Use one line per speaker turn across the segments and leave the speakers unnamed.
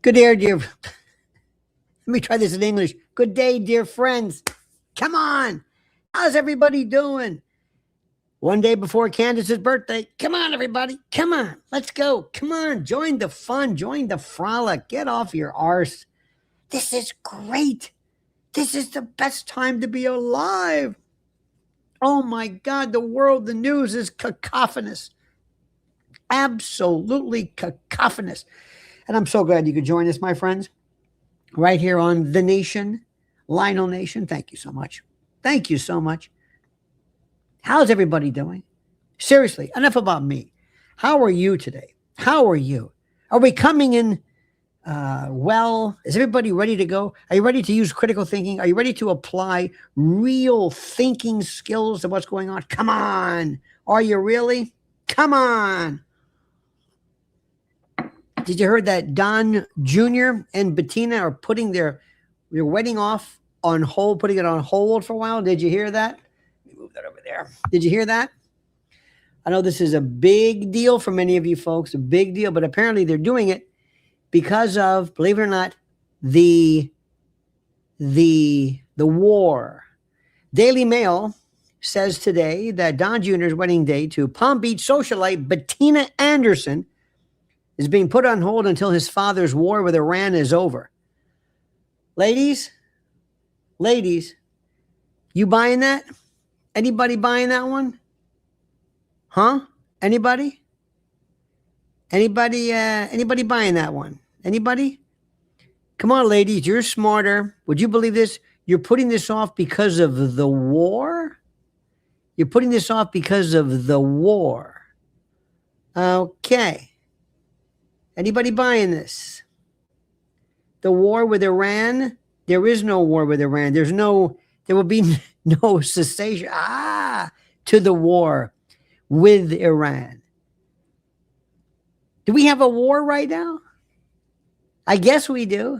Good day, dear. Let me try this in English. Good day, dear friends. Come on. How's everybody doing? One day before Candace's birthday. Come on, everybody. Come on. Let's go. Come on. Join the fun. Join the frolic. Get off your arse. This is great. This is the best time to be alive. Oh my God, the world, the news is cacophonous. Absolutely cacophonous. And I'm so glad you could join us, my friends, right here on The Nation, Lionel Nation. Thank you so much. Thank you so much. How's everybody doing? Seriously, enough about me. How are you today? How are you? Are we coming in well? Is everybody ready to go? Are you ready to use critical thinking? Are you ready to apply real thinking skills to what's going on? Come on. Are you really? Come on. Did you hear that Don Jr. and Bettina are putting their wedding off on hold, putting it on hold for a while? Did you hear that? Let me move that over there. Did you hear that? I know this is a big deal for many of you folks, a big deal, but apparently they're doing it because of, believe it or not, the war. Daily Mail says today that Don Jr.'s wedding day to Palm Beach socialite Bettina Anderson is being put on hold until his father's war with Iran is over. Ladies, you buying that? Anybody buying that one? Huh? Anybody? Anybody buying that one? Anybody? Come on, ladies, you're smarter. Would you believe this? You're putting this off because of the war? You're putting this off because of the war. Okay. Anybody buying this? The war with Iran? There is no war with Iran. There will be no cessation to the war with Iran. Do we have a war right now? I guess we do.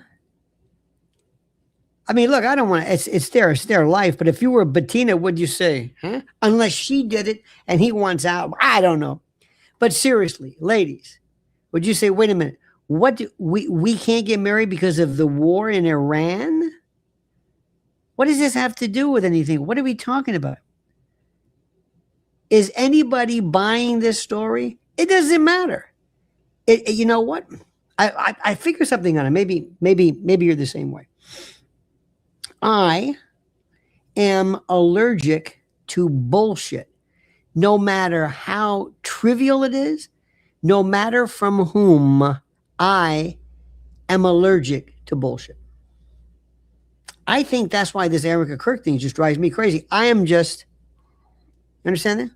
I mean, look, I don't want to, it's their life, but if you were Bettina, what'd you say? Huh? Unless she did it and he wants out. I don't know. But seriously, ladies, would you say, wait a minute, what do we can't get married because of the war in Iran? What does this have to do with anything? What are we talking about? Is anybody buying this story? It doesn't matter. You know what? I figure something on it. Maybe you're the same way. I am allergic to bullshit, no matter how trivial it is, no matter from whom. I am allergic to bullshit. I think that's why this Erika Kirk thing just drives me crazy. I am just, you understand that?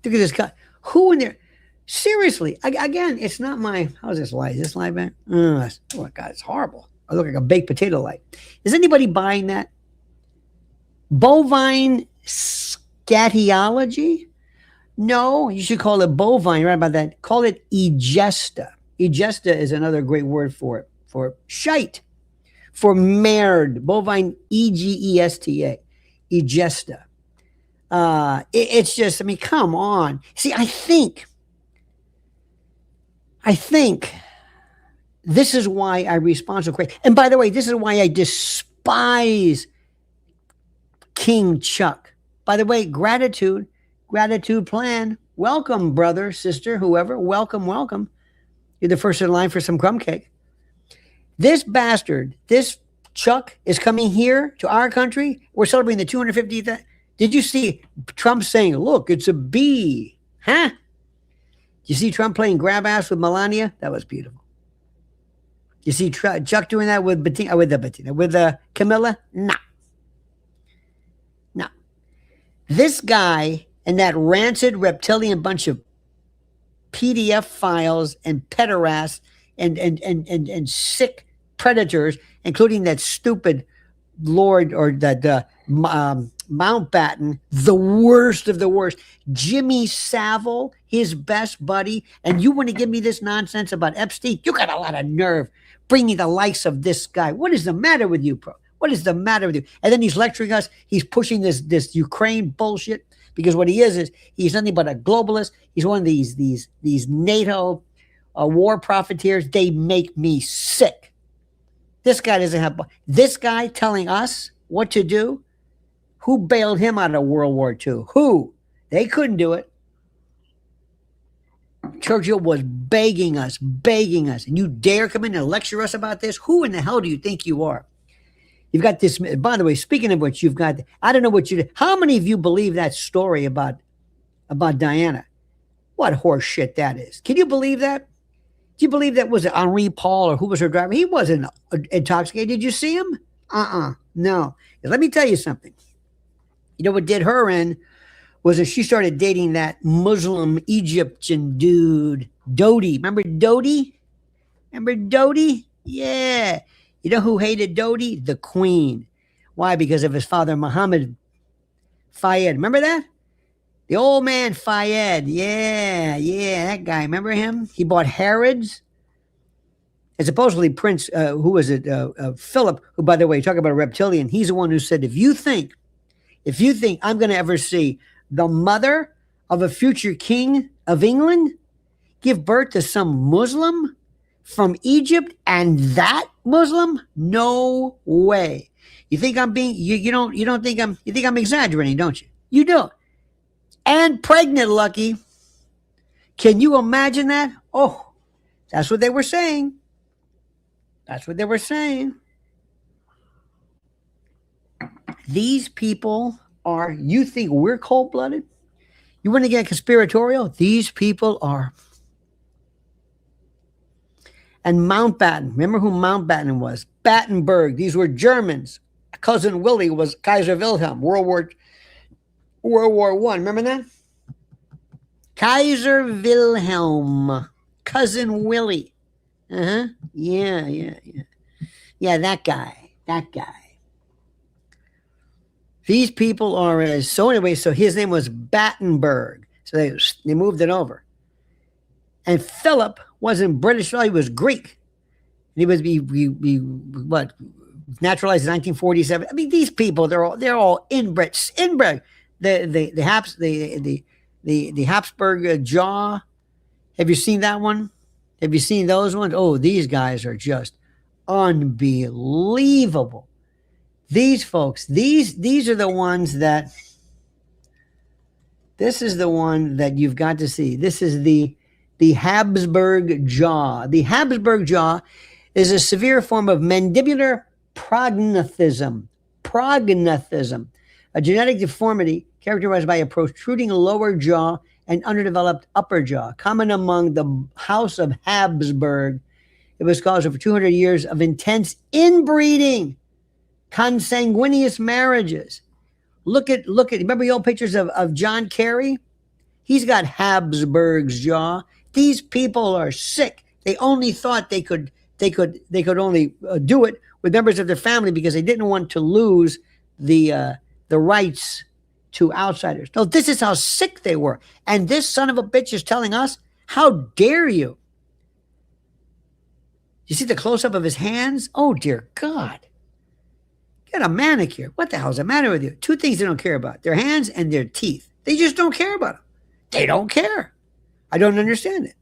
Look at this guy. Who in there? Seriously, again, it's not my, how's this light? Is this light back? Oh my God, it's horrible. I look like a baked potato light. Is anybody buying that? Bovine scatology? No, you should call it bovine. You're right about that. Call it egesta. Egesta is another great word for it, for shite, for merd. Bovine, Egesta. Egesta. It's just, I mean, come on. See, I think this is why I respond so crazy. And by the way, this is why I despise King Chuck. By the way, gratitude plan. Welcome, brother, sister, whoever. Welcome. You're the first in line for some crumb cake. This bastard, this Chuck, is coming here to our country. We're celebrating the 250th. Did you see Trump saying, look, it's a bee? Huh? Did you see Trump playing grab ass with Melania? That was beautiful. You see Chuck doing that with Camilla? No. This guy and that rancid reptilian bunch of PDF files and pederasts and sick predators, including that stupid Lord or that Mountbatten, the worst of the worst, Jimmy Savile, his best buddy, and you want to give me this nonsense about Epstein? You got a lot of nerve bringing the likes of this guy. What is the matter with you, bro? What is the matter with you? And then he's lecturing us. He's pushing this Ukraine bullshit because what he is he's nothing but a globalist. He's one of these NATO war profiteers, they make me sick. This guy doesn't have, this guy telling us what to do. Who bailed him out of World War II? Who? They couldn't do it. Churchill was begging us, and you dare come in and lecture us about this? Who in the hell do you think you are? You've got this, by the way, speaking of which, you've got, I don't know what you did. How many of you believe that story about Diana? What horse shit that is. Can you believe that? Do you believe that was Henri Paul or who was her driver? He wasn't intoxicated. Did you see him? No. Let me tell you something. You know what did her in was that she started dating that Muslim Egyptian dude, Dodi. Remember Dodi? Yeah. You know who hated Dodi? The Queen. Why? Because of his father, Muhammad Fayed. Remember that? The old man Fayed. Yeah, that guy. Remember him? He bought Harrods. And supposedly Prince, who was it? Philip, who, by the way, talk about a reptilian. He's the one who said, if you think I'm going to ever see the mother of a future king of England give birth to some Muslim from Egypt, and that Muslim? No way. You think I'm being, you don't think I'm exaggerating, don't you? You don't. And pregnant, Lucky. Can you imagine that? Oh, that's what they were saying. These people are, you think we're cold-blooded? You want to get conspiratorial? These people are. And Mountbatten, remember who Mountbatten was? Battenberg, these were Germans. Cousin Willie was Kaiser Wilhelm, World War I, remember that? Kaiser Wilhelm, Cousin Willie. Yeah, that guy. These people are, so anyway, so his name was Battenberg. So they moved it over. And Philip wasn't British, he was Greek. He was naturalized in 1947. I mean, these people, they're all inbred. The Habsburg jaw. Have you seen that one? Have you seen those ones? Oh, these guys are just unbelievable. These folks, these are the ones that, this is the one that you've got to see. This is the Habsburg jaw. The Habsburg jaw is a severe form of mandibular prognathism, a genetic deformity characterized by a protruding lower jaw and underdeveloped upper jaw, common among the House of Habsburg. It was caused over 200 years of intense inbreeding, consanguineous marriages. Look at, remember the old pictures of John Kerry? He's got Habsburg's jaw. These people are sick. They only thought they could only do it with members of their family because they didn't want to lose the rights to outsiders. No, this is how sick they were. And this son of a bitch is telling us, how dare you? You see the close-up of his hands? Oh, dear God. Get a manicure. What the hell's the matter with you? Two things they don't care about, their hands and their teeth. They just don't care about them. They don't care. I don't understand it.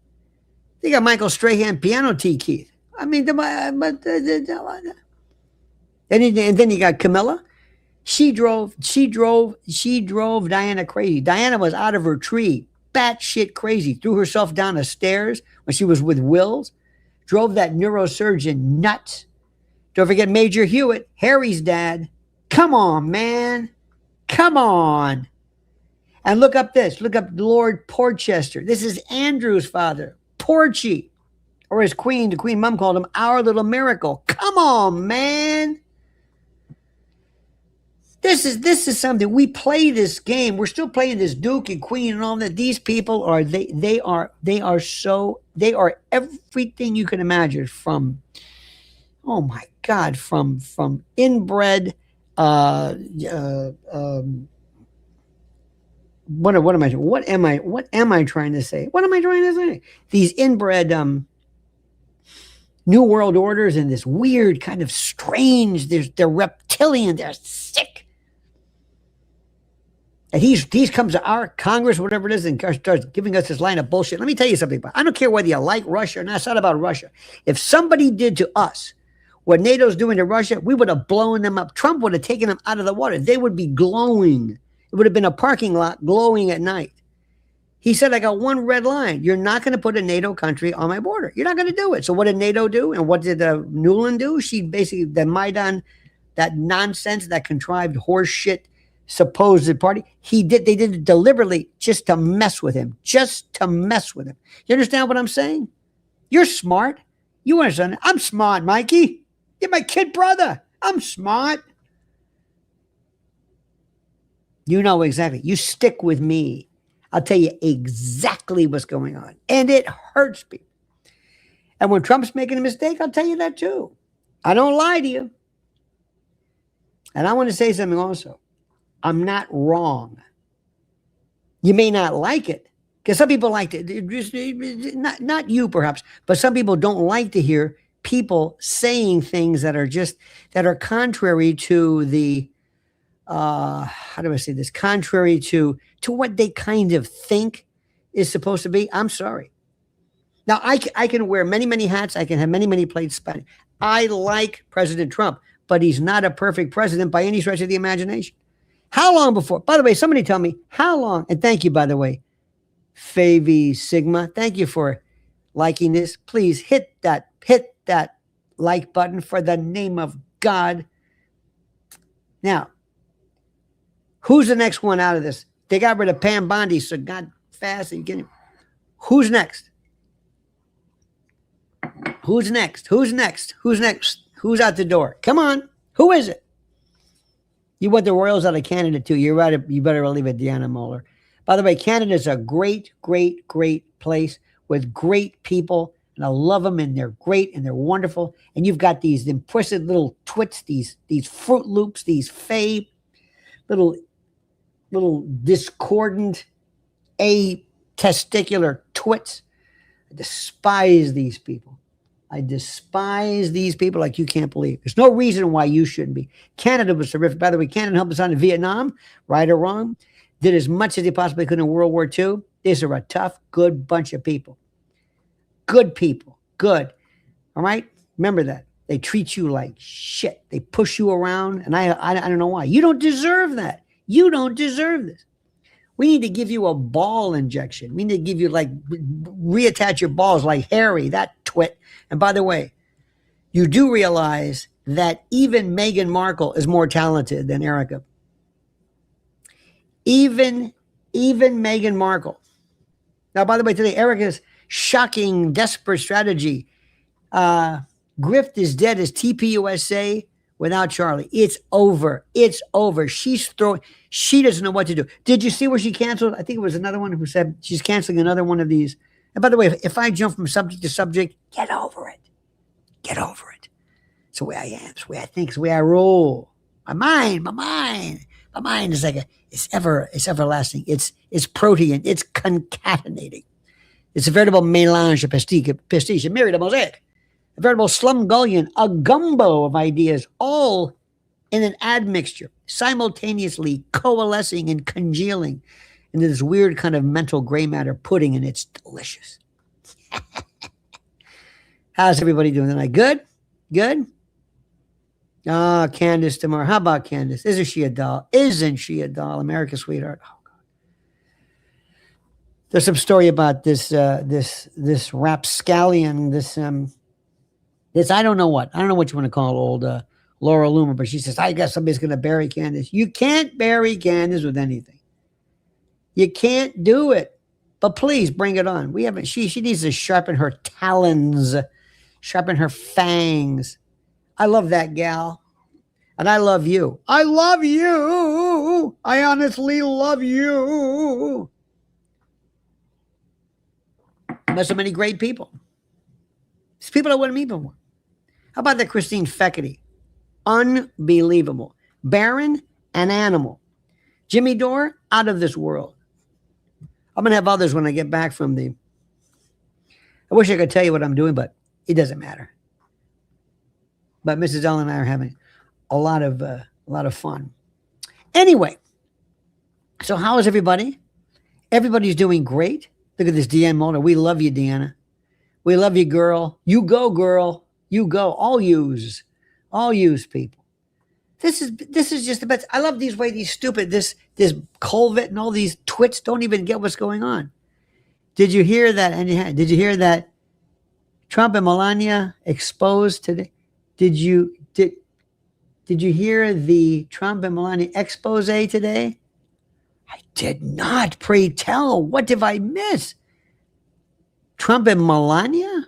They got Michael Strahan piano teeth. I mean, and then you got Camilla. She drove Diana crazy. Diana was out of her tree, batshit crazy, threw herself down the stairs when she was with Wills, drove that neurosurgeon nuts. Don't forget Major Hewitt, Harry's dad. Come on, man. Come on. And look up Lord Porchester. This is Andrew's father, Porchy, or his queen, the queen mom called him, our little miracle. Come on, man. This is something. We play this game. We're still playing this Duke and Queen and all that. These people are they are everything you can imagine from, oh my God, from inbred what am I trying to say? These inbred New World Orders and this weird kind of strange, they're reptilian, they're sick. And he comes to our Congress, whatever it is, and starts giving us this line of bullshit. Let me tell you something. I don't care whether you like Russia or not. It's not about Russia. If somebody did to us what NATO's doing to Russia, we would have blown them up. Trump would have taken them out of the water. They would be glowing. It would have been a parking lot glowing at night. He said, I got one red line. You're not going to put a NATO country on my border. You're not going to do it. So what did NATO do? And what did Nuland do? She basically, the Maidan, that nonsense, that contrived horse shit supposed party, they did it deliberately just to mess with him. Just to mess with him. You understand what I'm saying? You're smart. You understand? I'm smart, Mikey. You're my kid brother. I'm smart. You know exactly. You stick with me. I'll tell you exactly what's going on. And it hurts people. And when Trump's making a mistake, I'll tell you that too. I don't lie to you. And I want to say something also. I'm not wrong. You may not like it, because some people like it. Not you perhaps, but some people don't like to hear people saying things that are contrary to the, how do I say this? Contrary to what they kind of think is supposed to be. I'm sorry. Now, I can wear many, many hats. I can have many, many plates spinning. I like President Trump, but he's not a perfect president by any stretch of the imagination. How long before? By the way, somebody tell me how long, and thank you, by the way, Favi Sigma. Thank you for liking this. Please hit that like button for the name of God. Now, who's the next one out of this? They got rid of Pam Bondi, so God fast. Who's next? Who's next? Who's next? Who's next? Who's out the door? Come on. Who is it? You want the Royals out of Canada too. You're right. You better leave it, Deanna Moeller. By the way, Canada's a great, great, great place with great people. And I love them, and they're great, and they're wonderful. And you've got these impressive little twits, these Fruit Loops, these fey, little discordant, testicular twits. I despise these people. I despise these people like you can't believe. There's no reason why you shouldn't be. Canada was terrific. By the way, Canada helped us out in Vietnam, right or wrong. Did as much as they possibly could in World War II. These are a tough, good bunch of people. Good people. Good. All right? Remember that. They treat you like shit. They push you around, and I don't know why. You don't deserve that. You don't deserve this. We need to give you a ball injection. We need to give you, reattach your balls like Harry, that twit. And by the way, you do realize that even Meghan Markle is more talented than Erika. Even Meghan Markle. Now, by the way, today, Erika's shocking, desperate strategy. Grift is dead as TPUSA without Charlie. It's over. It's over. She doesn't know what to do. Did you see where she canceled? I think it was another one who said she's canceling another one of these. And by the way, if I jump from subject to subject, get over it. Get over it. It's the way I am. It's the way I think. It's the way I roll. My mind is it's everlasting. It's protean. It's concatenating. It's a veritable mélange, pastiche, a myriad of mosaic. A veritable slumgullion, a gumbo of ideas, all in an admixture, simultaneously coalescing and congealing into this weird kind of mental gray matter pudding, and it's delicious. How's everybody doing tonight? Good? Good? Oh, Candace tomorrow. How about Candace? Isn't she a doll? Isn't she a doll? America's sweetheart. Oh, God. There's some story about this rapscallion, this I don't know what. I don't know what you want to call old Laura Loomer, but she says, I guess somebody's going to bury Candace. You can't bury Candace with anything. You can't do it. But please bring it on. She needs to sharpen her talons, sharpen her fangs. I love that gal. And I love you. I love you. I honestly love you. Met so many great people. It's people I wouldn't meet before. How about that Christine Fecketti? Unbelievable. Baron, an animal. Jimmy Dore, out of this world. I'm going to have others when I get back from I wish I could tell you what I'm doing, but it doesn't matter. But Mrs. Ellen and I are having a lot of fun. Anyway, So how is everybody? Everybody's doing great. Look at this, Deanna Mulder. We love you, Deanna. We love you, girl. You go, girl. You go. All yous people. This is just the best. I love these way these stupid this Colvett and all these twits don't even get what's going on. Did you hear that? And did you hear that Trump and Melania exposed today? Did you hear the Trump and Melania expose today? I did not. Pray tell. What did I miss? Trump and Melania?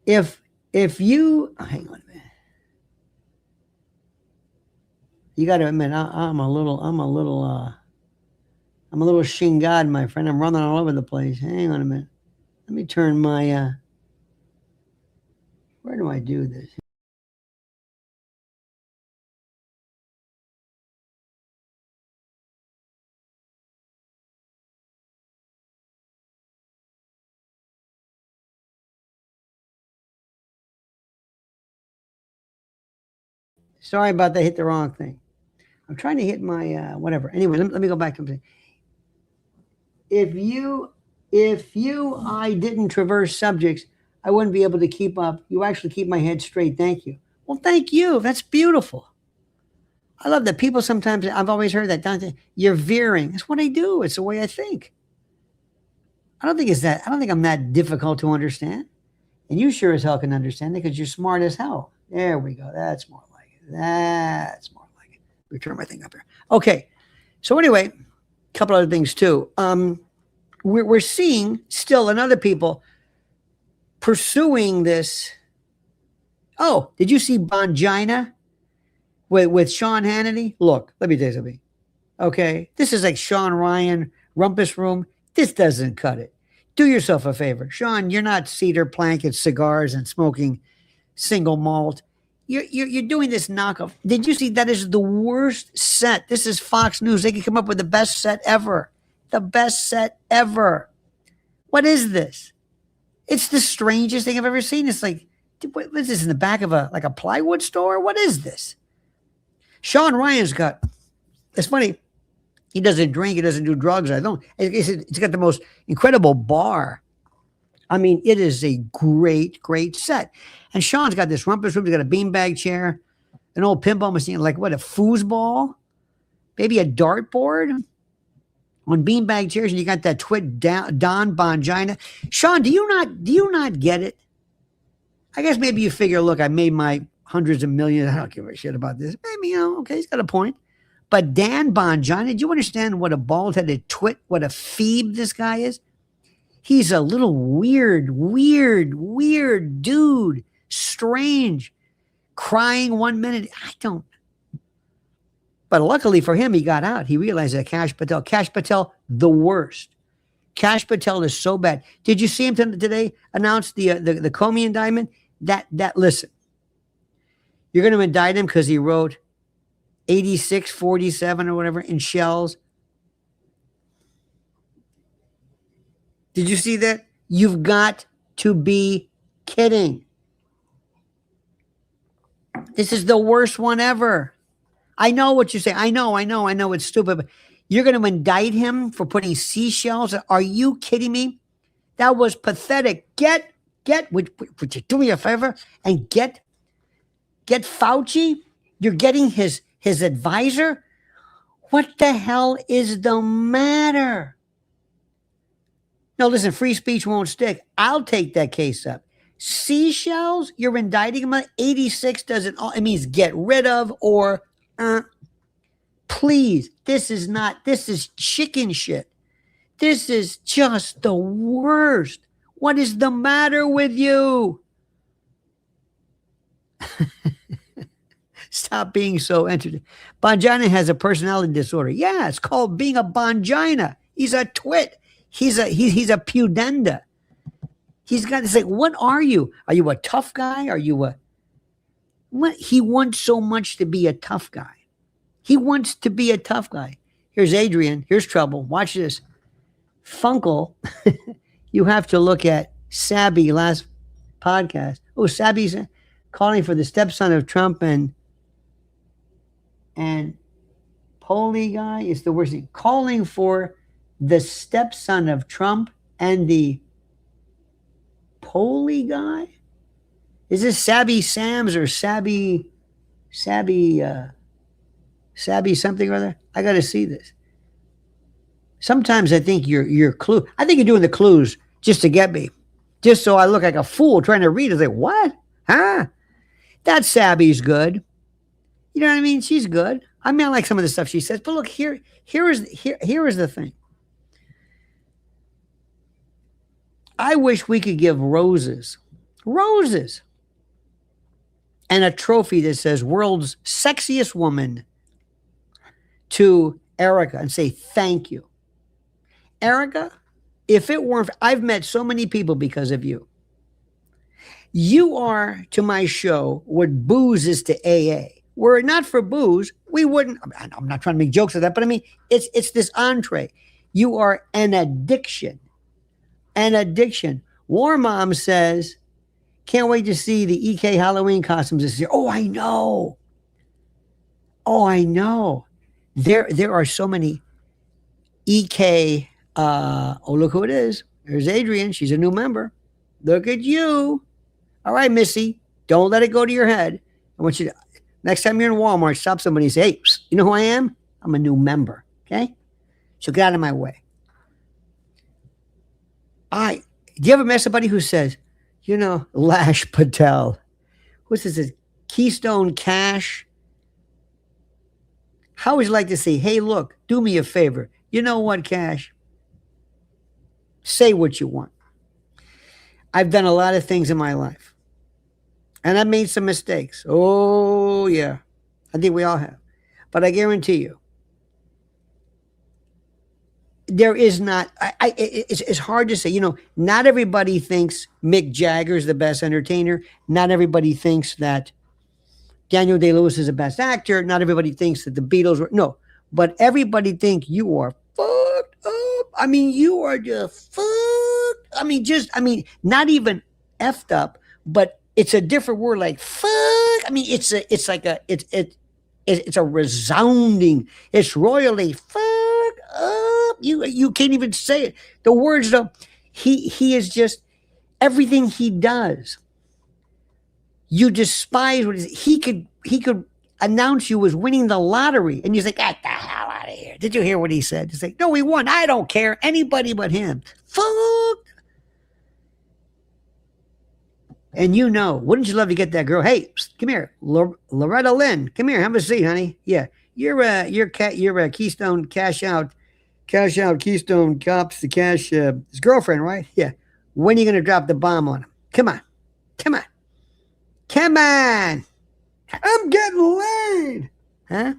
If you hang on a minute. You got to admit, I'm a little shingad, my friend. I'm running all over the place. Hang on a minute. Let me turn my, where do I do this? Sorry about that. Hit the wrong thing. I'm trying to hit my, whatever. Anyway, let me go back to something. If I didn't traverse subjects, I wouldn't be able to keep up. You actually keep my head straight. Thank you. Well, thank you. That's beautiful. I love that. People sometimes, I've always heard that, Dante, you're veering. It's what I do. It's the way I think. I don't think I'm that difficult to understand. And you sure as hell can understand it because you're smart as hell. There we go. That's more like it. That's more like it. Return my thing up here. Okay. So anyway, a couple other things too. We're seeing still in other people pursuing this. Oh, did you see Bongina with Sean Hannity? Look, let me tell you something. Okay, this is like Sean Ryan, Rumpus Room. This doesn't cut it. Do yourself a favor. Sean, you're not cedar plank and cigars and smoking single malt. You're doing this knockoff. Did you see that is the worst set? This is Fox News. They could come up with the best set ever. The best set ever. What is this? It's the strangest thing I've ever seen. It's like, what is this in the back of a plywood store? What is this? Sean Ryan's got, it's funny, he doesn't drink, he doesn't do drugs. It's got the most incredible bar. I mean, it is a great, great set. And Sean's got this rumpus room. He's got a beanbag chair, an old pinball machine, like what, a foosball? Maybe a dartboard on beanbag chairs. And you got that twit Don Bongina. Sean, do you not get it? I guess maybe you figure, look, I made my hundreds of millions. I don't give a shit about this. Maybe, okay, he's got a point. But Dan Bongina, do you understand what a bald-headed twit, what a phoebe this guy is? He's a little weird dude. Strange. Crying 1 minute. I don't. But luckily for him, he got out. He realized that Kash Patel, the worst. Kash Patel is so bad. Did you see him today announce the Comey indictment? That listen, you're going to indict him because he wrote 8647 or whatever in shells. Did you see that? You've got to be kidding. This is the worst one ever. I know what you say. I know it's stupid, but you're going to indict him for putting seashells? Are you kidding me? That was pathetic. Would you do me a favor and get Fauci? You're getting his advisor? What the hell is the matter? No, listen, free speech won't stick. I'll take that case up. Seashells? You're indicting him? 86 doesn't, it means get rid of or, please, this is chicken shit. This is just the worst. What is the matter with you? Stop being so entertaining. Bongina has a personality disorder. Yeah, it's called being a Bongina. He's a twit. He's a pudenda. He's got, it's like, what are you? Are you a tough guy? Are you a, what? He wants so much to be a tough guy. He wants to be a tough guy. Here's Adrian. Here's trouble. Watch this. Funkle. You have to look at Sabby last podcast. Oh, Sabby's calling for the stepson of Trump and Poly guy is the worst thing. Calling for the stepson of Trump and the Poly guy? Is this Sabby Sam's or Sabby something or other? I got to see this. Sometimes I think you're clue. I think you're doing the clues just to get me, just so I look like a fool trying to read. It's like, what? Huh? That Sabby's good. You know what I mean? She's good. I mean, I like some of the stuff she says, but look here is the thing. I wish we could give roses, and a trophy that says "World's Sexiest Woman" to Erika and say thank you, Erika. If it weren't, I've met so many people because of you. You are to my show what booze is to AA. Were it not for booze, we wouldn't. I'm not trying to make jokes of that, but I mean, it's this entree. You are an addiction. An addiction. War Mom says, can't wait to see the EK Halloween costumes this year. Oh, I know. There are so many EK. Look who it is. There's Adrian. She's a new member. Look at you. All right, Missy. Don't let it go to your head. I want you to, next time you're in Walmart, stop somebody and say, hey, you know who I am? I'm a new member. Okay? So get out of my way. Do you ever met somebody who says, Lash Patel? What's this? Keystone Cash? How would you like to say, hey, look, do me a favor. You know what, Cash? Say what you want. I've done a lot of things in my life. And I've made some mistakes. Oh, yeah. I think we all have. But I guarantee you, there is not, it's hard to say, not everybody thinks Mick Jagger's the best entertainer. Not everybody thinks that Daniel Day-Lewis is the best actor. Not everybody thinks that the Beatles were, no. But everybody think you are fucked up. I mean, you are just fucked. I mean, not even effed up, but it's a different word like fuck. I mean, it's a resounding, it's royally fuck up. You can't even say it. The words though, he is just everything he does. You despise what he could announce you as winning the lottery, and you say, "Get the hell out of here!" Did you hear what he said? He's like, "No, he won. I don't care. Anybody but him." Fuck. And wouldn't you love to get that girl? Hey, come here, Loretta Lynn. Come here, have a seat, honey. Yeah, you're a Keystone cash out Keystone Cops the cash his girlfriend, right? Yeah. When are you gonna drop the bomb on him? Come on. I'm getting laid. Huh?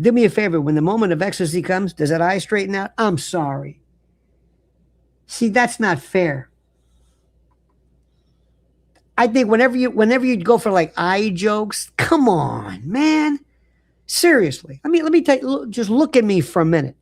Do me a favor. When the moment of ecstasy comes, does that eye straighten out? I'm sorry. See, that's not fair. I think whenever you go for like eye jokes, come on, man. Seriously. I mean, let me tell you, just look at me for a minute.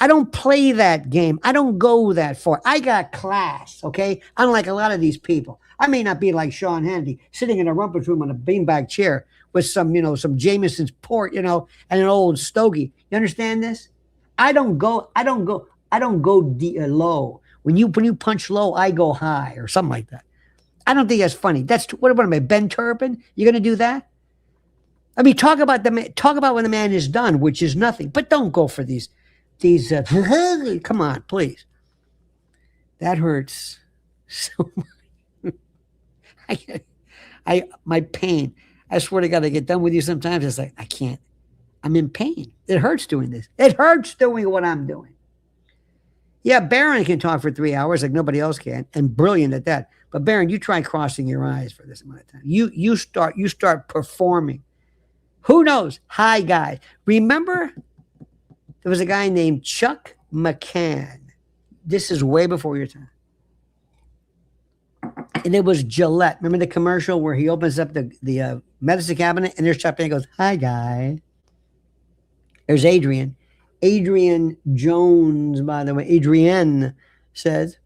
I don't play that game. I don't go that far. I got class, okay? Unlike a lot of these people. I may not be like Sean Hannity, sitting in a rumpus room on a beanbag chair with some Jameson's port, and an old stogie. You understand this? I don't go low. When you punch low, I go high or something like that. I don't think that's funny. What am I, Ben Turpin? You're going to do that? I mean, talk about when the man is done, which is nothing. But don't go for these come on, please. That hurts so much. My pain. I swear to God, I get done with you sometimes. It's like, I can't. I'm in pain. It hurts doing this. It hurts doing what I'm doing. Yeah, Barron can talk for 3 hours like nobody else can, and brilliant at that. But Barron, you try crossing your eyes for this amount of time. You start performing. Who knows? Hi, guys. Remember, there was a guy named Chuck McCann. This is way before your time. And it was Gillette. Remember the commercial where he opens up the medicine cabinet and there's Chuck McCann goes, hi, guy. There's Adrian. Adrian Jones, by the way. Adrienne says,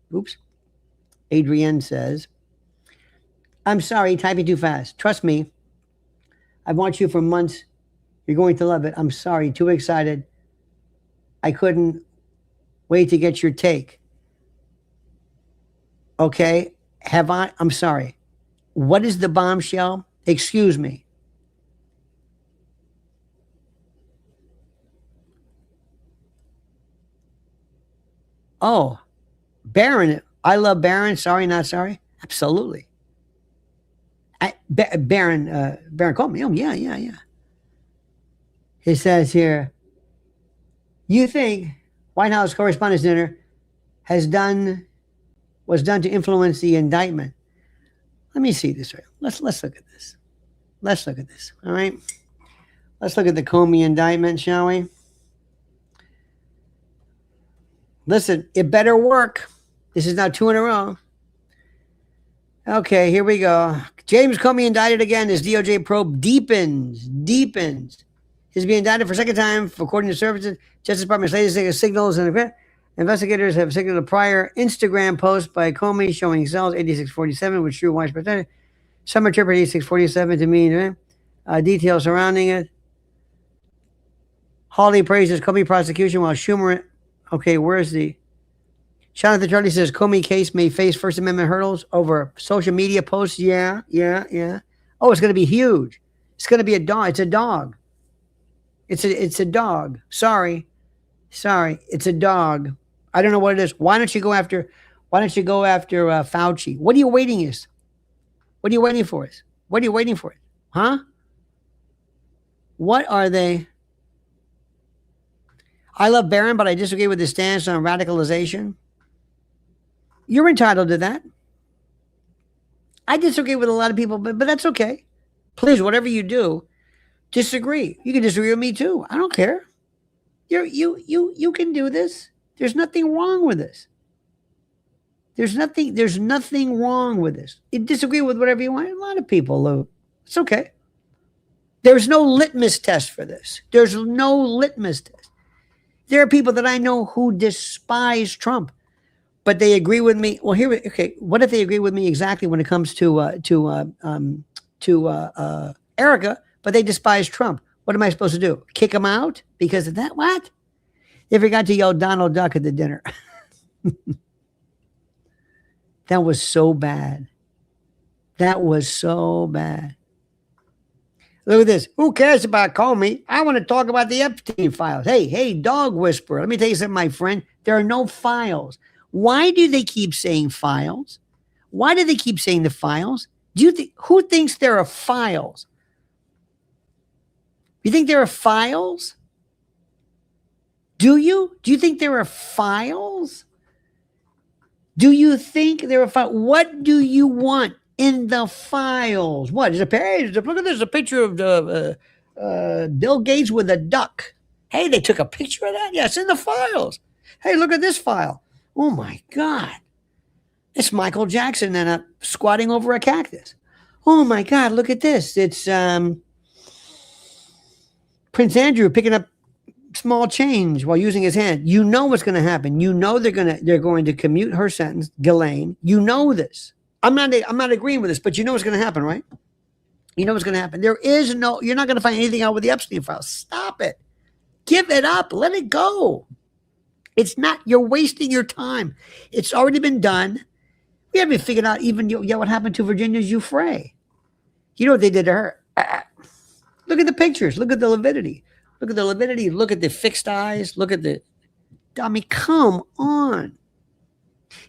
I'm sorry, typing too fast. Trust me, I've watched you for months. You're going to love it. I'm sorry. Too excited. I couldn't wait to get your take. Okay. I'm sorry. What is the bombshell? Excuse me. Oh, Baron. I love Baron. Sorry, not sorry. Absolutely. Baron called me. Oh, yeah, yeah, yeah. He says here, you think White House Correspondents' Dinner was done to influence the indictment? Let me see this right. Let's look at this. Let's look at this. All right. Let's look at the Comey indictment, shall we? Listen, it better work. This is now 2 in a row. Okay, here we go. James Comey indicted again as DOJ probe deepens. He's being indicted for a second time, according to services. Justice Department's latest signals and investigators have signaled a prior Instagram post by Comey showing cells 8647, which drew widespread attention. Some interpret 8647 to mean details surrounding it. Hawley praises Comey prosecution while Schumer. Okay, where's the. Jonathan Charlie says Comey case may face First Amendment hurdles over social media posts. Yeah. Oh, it's going to be huge. It's going to be a dog. It's a dog. It's a dog. Sorry. It's a dog. I don't know what it is. Why don't you go after Fauci? What are you waiting is? What are you waiting for? What are you waiting for? Huh? What are they? I love Barron, but I disagree with his stance on radicalization. You're entitled to that. I disagree with a lot of people, but that's okay. Please, whatever you do, disagree. You can disagree with me too. I don't care. You can do this. There's nothing wrong with this. There's nothing wrong with this. You disagree with whatever you want. A lot of people do. It's okay. There's no litmus test for this. There's no litmus test. There are people that I know who despise Trump, but they agree with me. Well, okay. What if they agree with me exactly when it comes to Erika, but they despise Trump? What am I supposed to do? Kick him out because of that? What? They forgot to yell Donald Duck at the dinner. That was so bad. That was so bad. Look at this. Who cares about Comey? I want to talk about the Epstein files. Hey, dog whisperer. Let me tell you something, my friend. There are no files. Why do they keep saying files? Why do they keep saying the files? Who thinks there are files? You think there are files? Do you? Do you think there are files? Do you think there are files? What do you want in the files? What is a page? Look at this, a picture of Bill Gates with a duck. Hey, they took a picture of that? Yes, in the files. Hey, look at this file. Oh my God. It's Michael Jackson and squatting over a cactus. Oh my God, look at this. It's Prince Andrew picking up small change while using his hand. You know what's going to happen. You know they're going to commute her sentence, Ghislaine. You know this. I'm not agreeing with this, but you know what's going to happen, right? You know what's going to happen. You're not going to find anything out with the Epstein files. Stop it. Give it up. Let it go. It's not, you're wasting your time. It's already been done. We haven't figured out even what happened to Virginia Giuffre. You know what they did to her? Look at the pictures. Look at the lividity. Look at the lividity. Look at the fixed eyes. Look at come on.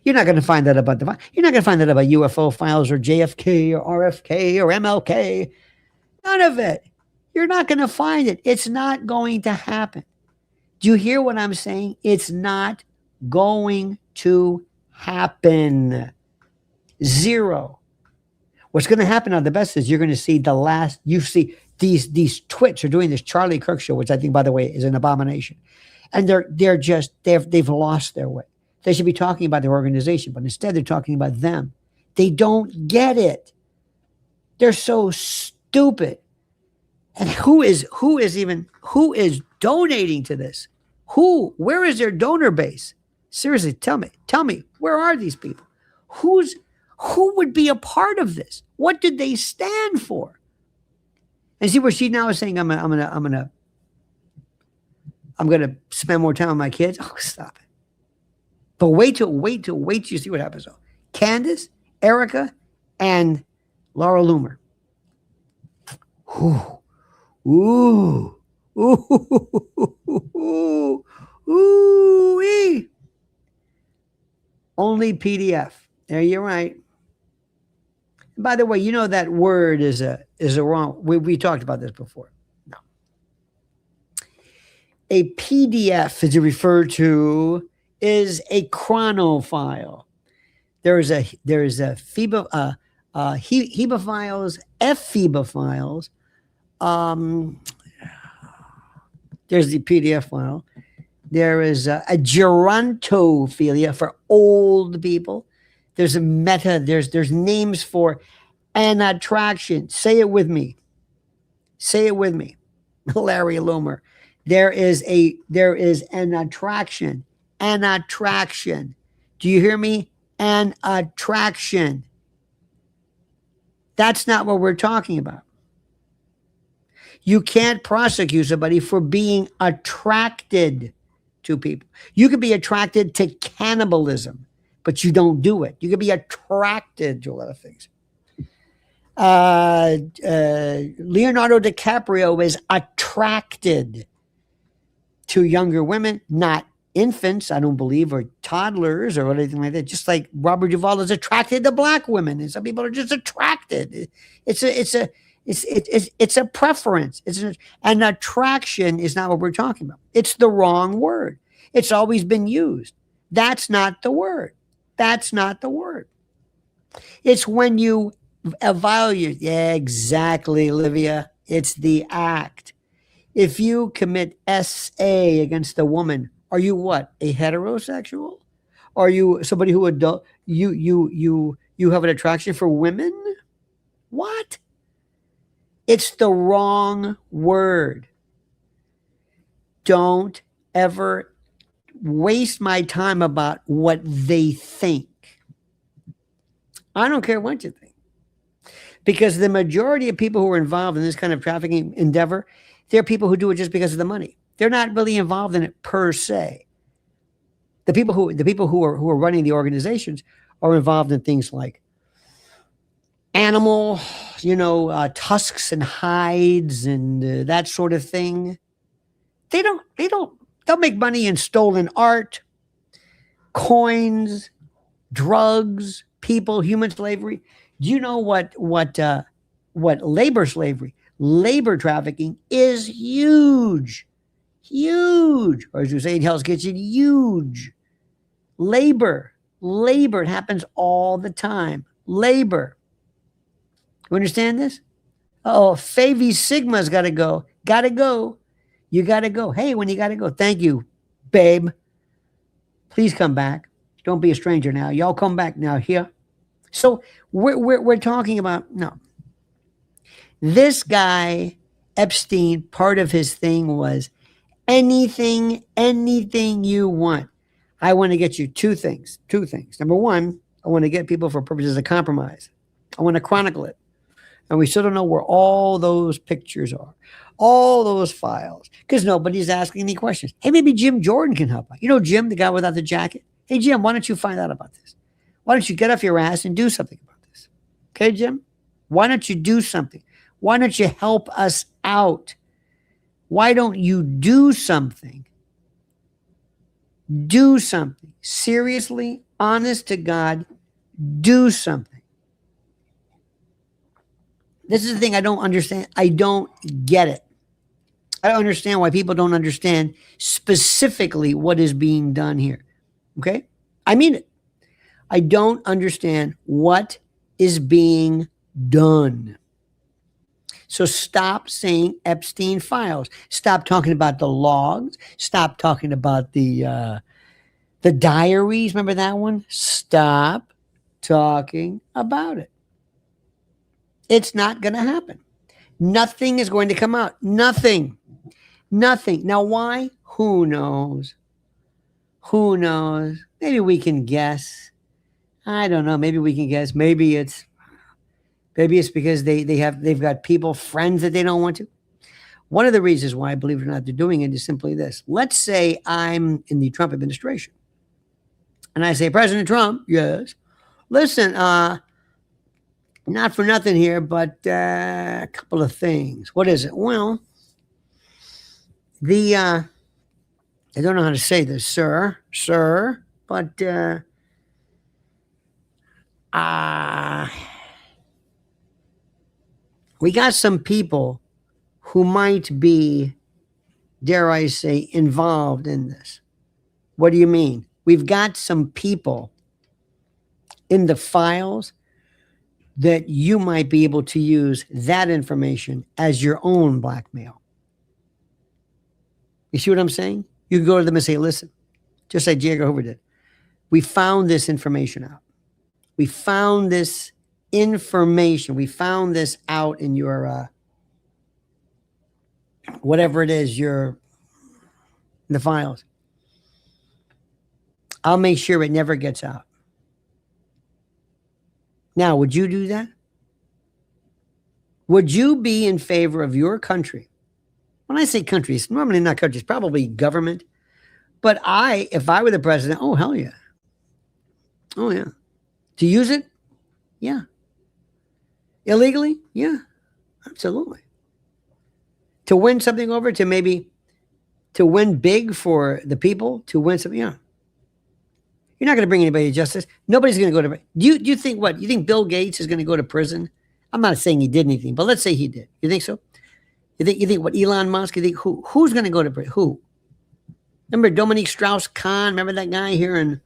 You're not going to find that about you're not going to find that about UFO files or JFK or RFK or MLK. None of it. You're not going to find it. It's not going to happen. Do you hear what I'm saying? It's not going to happen. Zero. What's going to happen now, the best is you're going to see you see these twits are doing this Charlie Kirk show, which I think, by the way, is an abomination. And they've lost their way. They should be talking about their organization, but instead they're talking about them. They don't get it. They're so stupid. And who is donating to this? Where is their donor base? Seriously, tell me, where are these people? Who would be a part of this? What did they stand for? And see where she now is saying, I'm gonna spend more time with my kids. Oh, stop it. But wait till you see what happens though. Candace, Erika, and Laura Loomer. Ooh, ooh, ooh, ooh, only PDF. There, you're right. By the way, you know that word is a wrong. We talked about this before. No, a PDF, as you refer to, is a chronofile. There is a FIBA, HEBA files, FIBA files. There's the PDF file. There is a gerontophilia for old people. There's a meta. There's names for an attraction. Say it with me. Say it with me, Larry Loomer. There is an attraction. An attraction. Do you hear me? An attraction. That's not what we're talking about. You can't prosecute somebody for being attracted to people. You could be attracted to cannibalism, but you don't do it. You could be attracted to a lot of things. Leonardo DiCaprio is attracted to younger women, not infants, I don't believe, or toddlers or anything like that. Just like Robert Duvall is attracted to black women, and some people are just attracted. It's a preference. An attraction is not what we're talking about. It's the wrong word. It's always been used. That's not the word. That's not the word. It's when you evaluate. Yeah, exactly, Olivia. It's the act. If you commit SA against a woman, are you what? A heterosexual? Are you somebody who you have an attraction for women? What? It's the wrong word. Don't ever waste my time about what they think. I don't care what you think. Because the majority of people who are involved in this kind of trafficking endeavor, they're people who do it just because of the money. They're not really involved in it per se. The people who are running the organizations are involved in things like animal, tusks and hides and that sort of thing. They'll make money in stolen art, coins, drugs, people, human slavery. Do you know what labor slavery, labor trafficking is huge, huge, or as you say in Hell's Kitchen, huge. Labor, it happens all the time. Labor. You understand this? Oh, Favi Sigma's got to go. Got to go. You got to go. Hey, when you got to go, thank you, babe. Please come back. Don't be a stranger now. Y'all come back now here. So we're talking about, no. This guy, Epstein, part of his thing was anything you want. I want to get you two things. Number one, I want to get people for purposes of compromise. I want to chronicle it. And we still don't know where all those pictures are, all those files, because nobody's asking any questions. Hey, maybe Jim Jordan can help. You know Jim, the guy without the jacket? Hey, Jim, why don't you find out about this? Why don't you get off your ass and do something about this? Okay, Jim? Why don't you do something? Why don't you help us out? Why don't you do something? Do something. Seriously, honest to God, do something. This is the thing I don't understand. I don't get it. I don't understand why people don't understand specifically what is being done here. Okay? I mean it. I don't understand what is being done. So stop saying Epstein files. Stop talking about the logs. Stop talking about the diaries. Remember that one? Stop talking about it. It's not going to happen. Nothing is going to come out. Nothing. Now, why? Who knows? Maybe we can guess. I don't know. Maybe we can guess. Maybe it's Maybe it's because they've got people, friends that they don't want to. One of the reasons why, believe it or not, they're doing it is simply this. Let's say I'm in the Trump administration. And I say, President Trump, yes. Listen, not for nothing here, but a couple of things. What is it? Well, I don't know how to say this, sir, but we got some people who might be, dare I say, involved in this. What do you mean? We've got some people in the files that you might be able to use that information as your own blackmail. You see what I'm saying? You can go to them and say, listen, just like J. Edgar Hoover did. We found this information out. We found this information. We found this out in your, whatever it is, in the files. I'll make sure it never gets out. Now, would you do that? Would you be in favor of your country? When I say country, it's normally not country, it's probably government. But if I were the president, oh, hell yeah. Oh, yeah. To use it? Yeah. Illegally? Yeah, absolutely. To win something over, to win big for the people, to win something, yeah. You're not going to bring anybody to justice. Nobody's going to go to. Do you think what? You think Bill Gates is going to go to prison? I'm not saying he did anything, but let's say he did. You think so? You think what? Elon Musk? You think who's going to go to prison? Who? Remember Dominique Strauss-Kahn? Remember that guy here in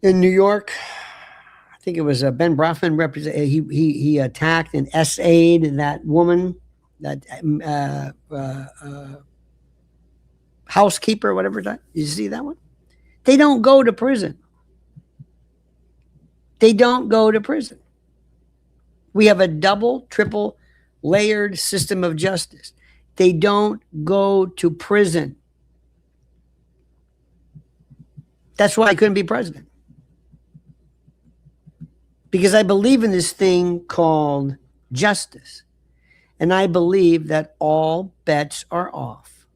New York? I think it was Ben Brafman. He attacked and essayed that woman, that housekeeper, whatever that. Did you see that one? They don't go to prison. They don't go to prison. We have a double, triple layered system of justice. They don't go to prison. That's why I couldn't be president. Because I believe in this thing called justice. And I believe that all bets are off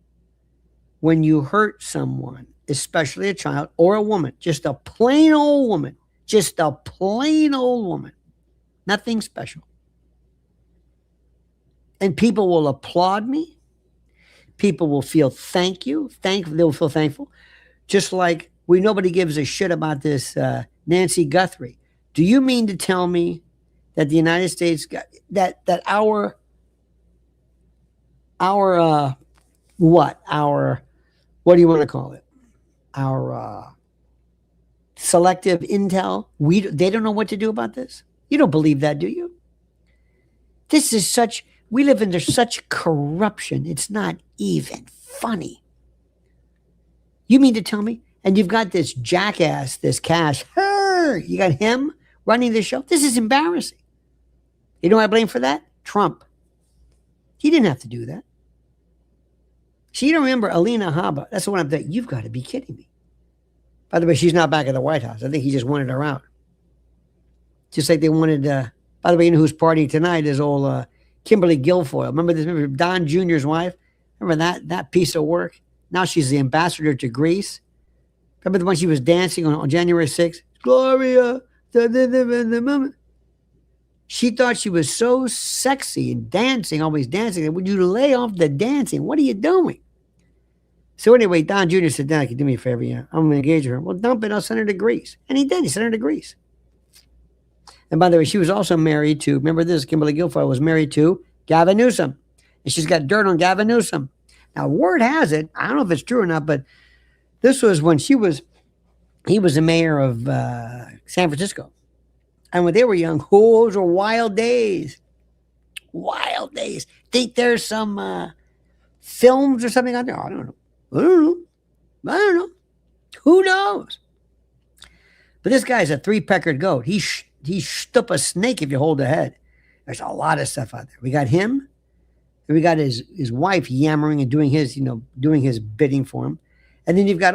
when you hurt someone, especially a child or a woman, just a plain old woman, nothing special. And people will applaud me. People will feel they'll feel thankful. Just like nobody gives a shit about this Nancy Guthrie. Do you mean to tell me that the United States that our what do you want to call it? Our selective intel, they don't know what to do about this? You don't believe that, do you? We live under such corruption, it's not even funny. You mean to tell me? And you've got this jackass, this Cash, you got him running the show? This is embarrassing. You know who I blame for that? Trump. He didn't have to do that. So you don't remember Alina Habba? That's the one I'm thinking. You've got to be kidding me. By the way, she's not back at the White House. I think he just wanted her out. Just like they wanted, by the way, you know who's partying tonight is old Kimberly Guilfoyle. Remember this? Remember Don Jr.'s wife? Remember that piece of work? Now she's the ambassador to Greece. Remember the one she was dancing on January 6th? Gloria. The moment. She thought she was so sexy and dancing, always dancing. Would you lay off the dancing? What are you doing? So anyway, Don Jr. said, Don, can you do me a favor? Yeah, I'm going to engage her. Well, dump it. I'll send her to Greece. And he did. He sent her to Greece. And by the way, she was also married to, remember this, Kimberly Guilfoyle was married to Gavin Newsom. And she's got dirt on Gavin Newsom. Now, word has it, I don't know if it's true or not, but this was when he was the mayor of San Francisco. And when they were young, those were wild days. Wild days. Think there's some films or something out there? I don't know. Who knows? But this guy's a three-peckered goat. He stup a snake if you hold the head. There's a lot of stuff out there. We got him, and we got his wife yammering and doing his bidding for him. And then you've got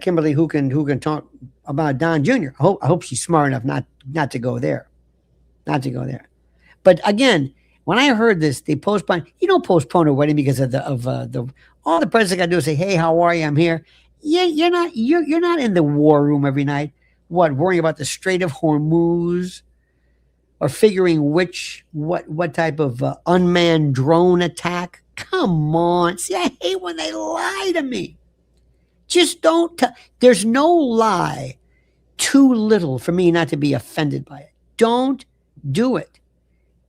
Kimberly who can talk about Don Jr. I hope she's smart enough not to go there. not to go there. But again, when I heard this, they postponed. You don't postpone a wedding because of the all the president got to do is say, "Hey, how are you? I'm here." Yeah, you're not in the war room every night. What, worrying about the Strait of Hormuz or figuring what type of unmanned drone attack? Come on, see, I hate when they lie to me. Just don't. There's no lie too little for me not to be offended by it. Don't do it.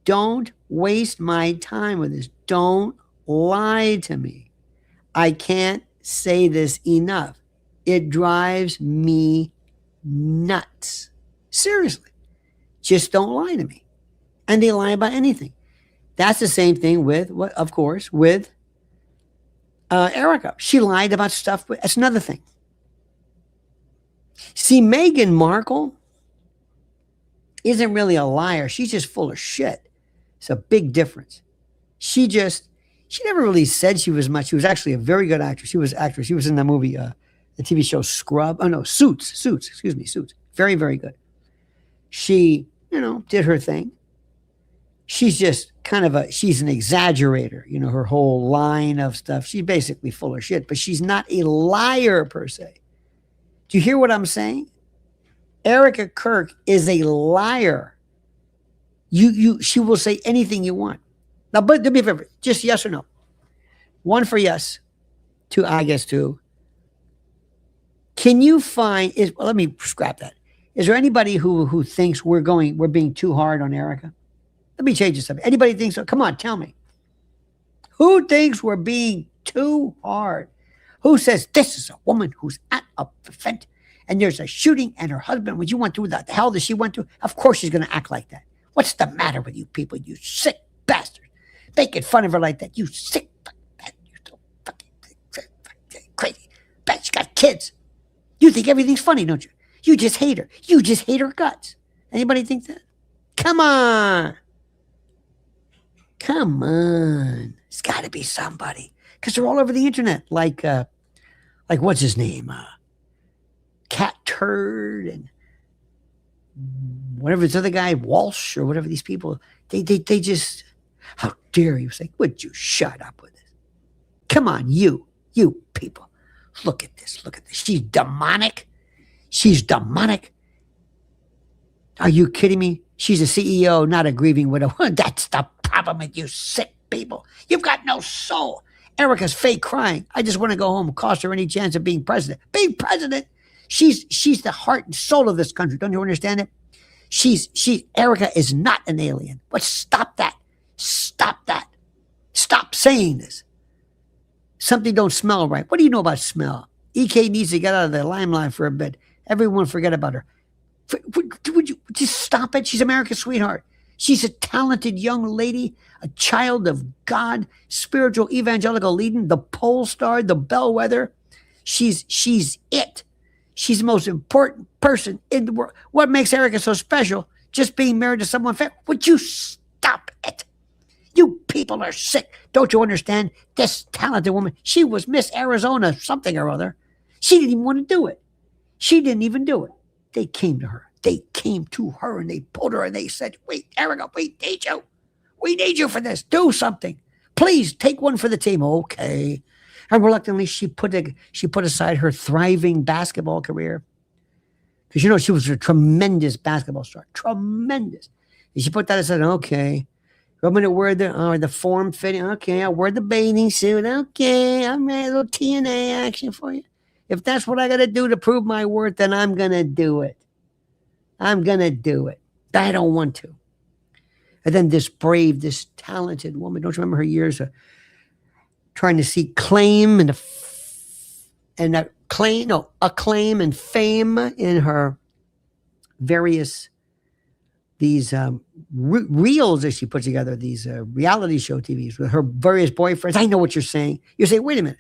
Don't waste my time with this. Don't lie to me. I can't say this enough. It drives me nuts. Seriously. Just don't lie to me. And they lie about anything. That's the same thing with, of course, with Erika. She lied about stuff. That's another thing. See, Meghan Markle isn't really a liar. She's just full of shit. It's a big difference. She never really said she was much. She was actually a very good actress. She was actress. She was in the movie, the TV show Scrub. Oh no, Suits. Suits. Very, very good. She, did her thing. She's just she's an exaggerator. Her whole line of stuff. She's basically full of shit, but she's not a liar per se. Do you hear what I'm saying? Erika Kirk is a liar. She will say anything you want. Now, but do me a favor, just yes or no. One for yes, two, I guess two. Can you find, let me scrap that. Is there anybody who thinks we're being too hard on Erika? Let me change this up. Anybody thinks so? Come on, tell me. Who thinks we're being too hard? Who says this is a woman who's at a event and there's a shooting and her husband, what you went through, the hell that she went through? Of course she's going to act like that. What's the matter with you people, you sick bastards? Making fun of her like that, you sick bastard. You so fucking crazy. Bet she got kids. You think everything's funny, don't you? You just hate her. You just hate her guts. Anybody think that? Come on. It's got to be somebody. Because they're all over the internet. Like what's his name? Cat Turd and whatever this other guy, Walsh or whatever these people, they just, how dare you say, would you shut up with this? Come on, you people. Look at this. She's demonic. Are you kidding me? She's a CEO, not a grieving widow. That's the problem with you sick people. You've got no soul. Erika's fake crying. I just want to go home. Cost her any chance of being president. Being president? She's the heart and soul of this country. Don't you understand it? Erika is not an alien. But stop that. Stop saying this. Something don't smell right. What do you know about smell? EK needs to get out of the limelight for a bit. Everyone forget about her. Would you just stop it? She's America's sweetheart. She's a talented young lady, a child of God, spiritual evangelical leading, the pole star, the bellwether. She's it. She's the most important person in the world. What makes Erika so special? Just being married to someone fair. Would you stop it? You people are sick. Don't you understand? This talented woman, she was Miss Arizona something or other. She didn't even want to do it. She didn't even do it. They came to her. And they pulled her and they said, wait, Erika, we need you. We need you for this. Do something. Please take one for the team. Okay. And reluctantly, she put aside her thriving basketball career. Because, she was a tremendous basketball star. Tremendous. And she put that aside. Okay. I'm going to wear the form fitting. Okay. I'll wear the bathing suit. Okay. I'm ready. A little TNA action for you. If that's what I got to do to prove my worth, then I'm going to do it. I don't want to. And then this brave, this talented woman, don't you remember her years of trying to seek acclaim and fame in her various, these reels that she put together, these reality show TVs with her various boyfriends. I know what you're saying. You say, wait a minute.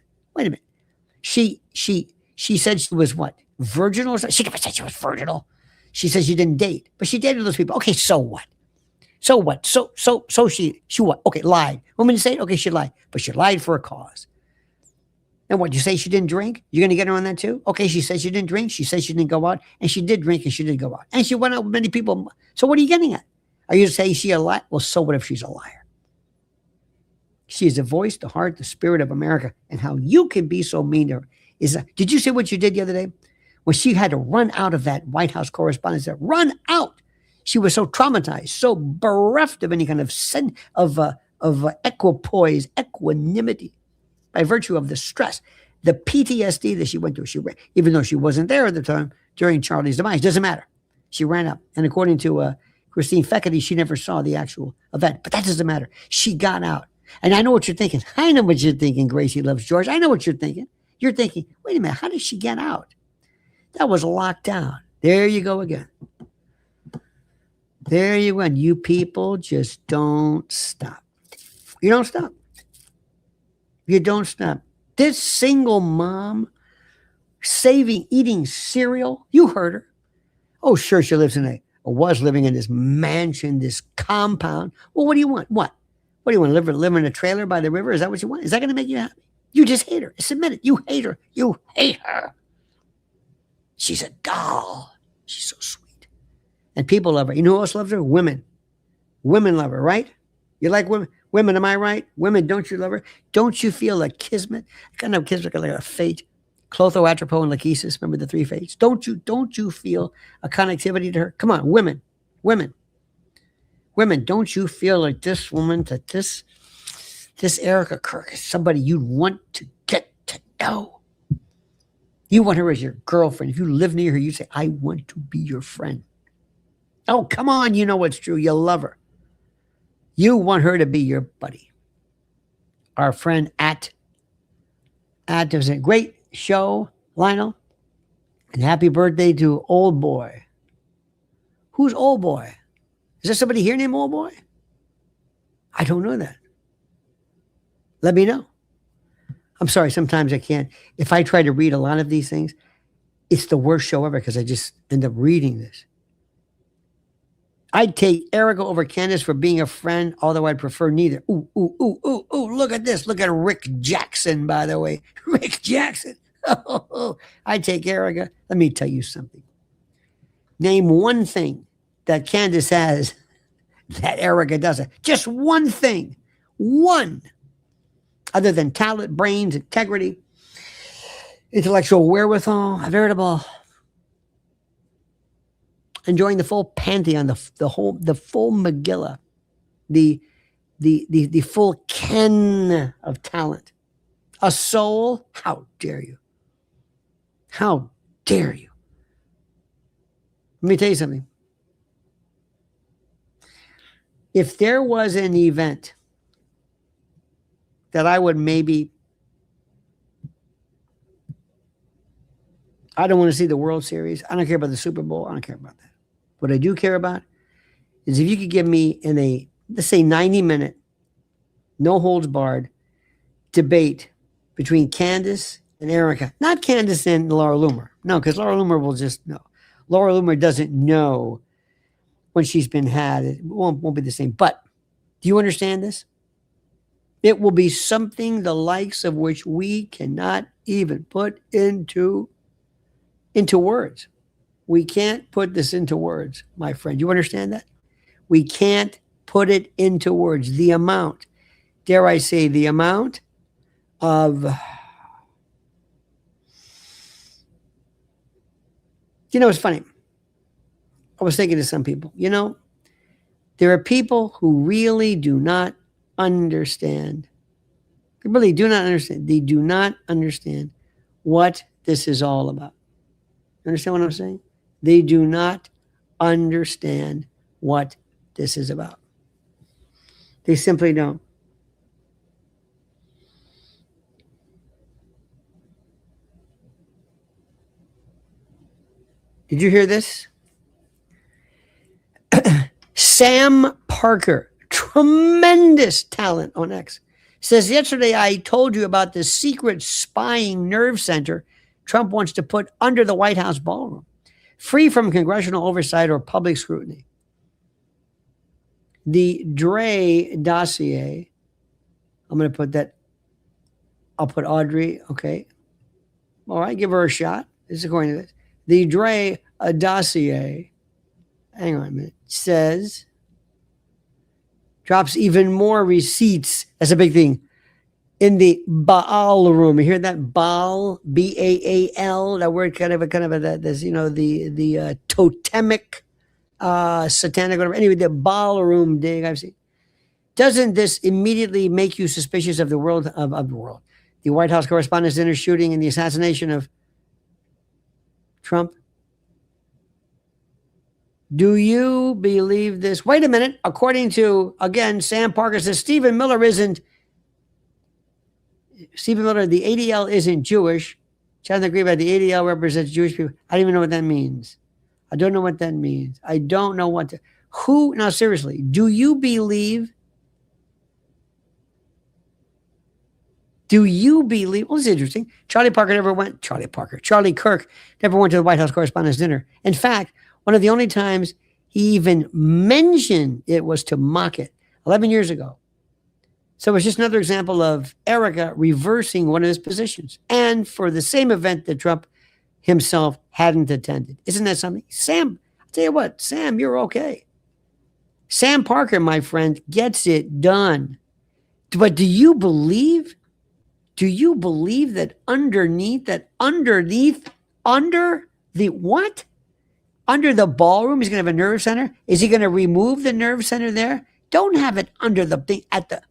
She said she was what? Virginal or something? She never said she was virginal. She said she didn't date, but she dated those people. Okay, so what? So she what? Okay, lied. Woman say it? Okay, she lied. But she lied for a cause. And what, you say she didn't drink? You're going to get her on that too? Okay, she said she didn't drink. She said she didn't go out. And she did drink and she did go out. And she went out with many people. So what are you getting at? Are you saying she a liar? Well, so what if she's a liar? She is the voice, the heart, the spirit of America. And how you can be so mean to her is, did you see what you did the other day? When she had to run out of that White House correspondence, run out. She was so traumatized, so bereft of any kind of equipoise, equanimity, by virtue of the stress, the PTSD that she went through. She ran, even though she wasn't there at the time during Charlie's demise, doesn't matter. She ran up, and according to Christine Feckerty, she never saw the actual event, but that doesn't matter. She got out, and I know what you're thinking. I know what you're thinking, Gracie Loves George. I know what you're thinking. You're thinking, wait a minute, how did she get out? That was locked down. There you go again. There you went. You people just don't stop. You don't stop. You don't stop. This single mom eating cereal, you heard her. Oh, sure, she lives or was living in this mansion, this compound. Well, what do you want? What? What do you want? Live in a trailer by the river? Is that what you want? Is that going to make you happy? You just hate her. Submit it. You hate her. You hate her. She's a doll. She's so sweet. And people love her. You know who else loves her? Women. Women love her, right? You like women? Women, am I right? Women, don't you love her? Don't you feel a kismet? Kind of kismet, like a fate. Clotho, Atropos, and Lachesis. Remember the three fates? Don't you feel a connectivity to her? Come on, women. Don't you feel like this woman, that this Erika Kirk is somebody you'd want to get to know? You want her as your girlfriend. If you live near her, you say, I want to be your friend. Oh, come on. You know what's true. You love her. You want her to be your buddy. Our friend at was a great show, Lionel. And happy birthday to Old Boy. Who's Old Boy? Is there somebody here named Old Boy? I don't know that. Let me know. I'm sorry, sometimes I can't. If I try to read a lot of these things, it's the worst show ever because I just end up reading this. I'd take Erika over Candace for being a friend, although I'd prefer neither. Ooh, look at this. Look at Rick Jackson, by the way. Rick Jackson. I'd take Erika. Let me tell you something. Name one thing that Candace has that Erika doesn't. Just one thing. One. Other than talent, brains, integrity, intellectual wherewithal, a veritable enjoying the full pantheon, the full Megillah, the full ken of talent, a soul. How dare you? How dare you? Let me tell you something. If there was an event that I would maybe, I don't want to see the World Series. I don't care about the Super Bowl. I don't care about that. What I do care about is if you could give me in a, let's say 90-minute, no holds barred debate between Candace and Erika. Not Candace and Laura Loomer. No, because Laura Loomer will just know. Laura Loomer doesn't know when she's been had. It won't be the same. But do you understand this? It will be something the likes of which we cannot even put into words. We can't put this into words, my friend. You understand that? We can't put it into words. The amount, dare I say, the amount of, it's funny. I was thinking to some people, there are people who really do not understand. They really do not understand. They do not understand what this is all about. Understand what I'm saying? They do not understand what this is about. They simply don't. Did you hear this? Sam Parker, tremendous talent on X, says, yesterday I told you about the secret spying nerve center Trump wants to put under the White House ballroom, free from congressional oversight or public scrutiny. The Dre dossier, I'm going to put that, I'll put Audrey, okay. All right, give her a shot. This is according to this. The Dre dossier, hang on a minute, says, drops even more receipts. That's a big thing. In the Baal room. You hear that? Baal, Baal, that word kind of a this, the totemic, satanic, whatever. Anyway, the Baal room dig I've seen. Doesn't this immediately make you suspicious of the world, of the world? The White House Correspondents' Dinner shooting and the assassination of Trump? Do you believe this? Wait a minute. According to, again, Sam Parker says Stephen Miller, the ADL isn't Jewish. Jonathan agree about the ADL represents Jewish people. I don't even know what that means. I don't know what that means. I don't know what to, who, now seriously, do you believe, well, this is interesting. Charlie Kirk never went to the White House Correspondents' Dinner. In fact, one of the only times he even mentioned it was to mock it 11 years ago. So it's just another example of Erika reversing one of his positions, and for the same event that Trump himself hadn't attended. Isn't that something? Sam, I'll tell you what, Sam, you're okay. Sam Parker, my friend, gets it done. But do you believe that under the what? Under the ballroom, he's going to have a nerve center? Is he going to remove the nerve center there? Don't have it under the thing at the,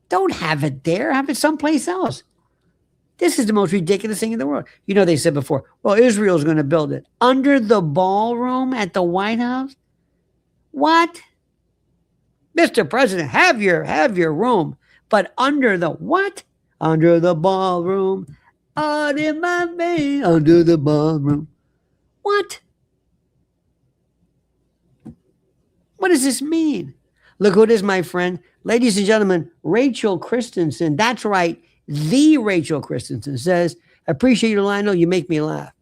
Don't have it there. Have it someplace else. This is the most ridiculous thing in the world. They said before, well, Israel's going to build it. Under the ballroom at the White House? What? Mr. President, have your room. But under the what? Under the ballroom. Out in my vein, under the ballroom. What? What does this mean? Look who it is, my friend. Ladies and gentlemen, Rachel Christensen. That's right. The Rachel Christensen says, appreciate you, Lionel. You make me laugh.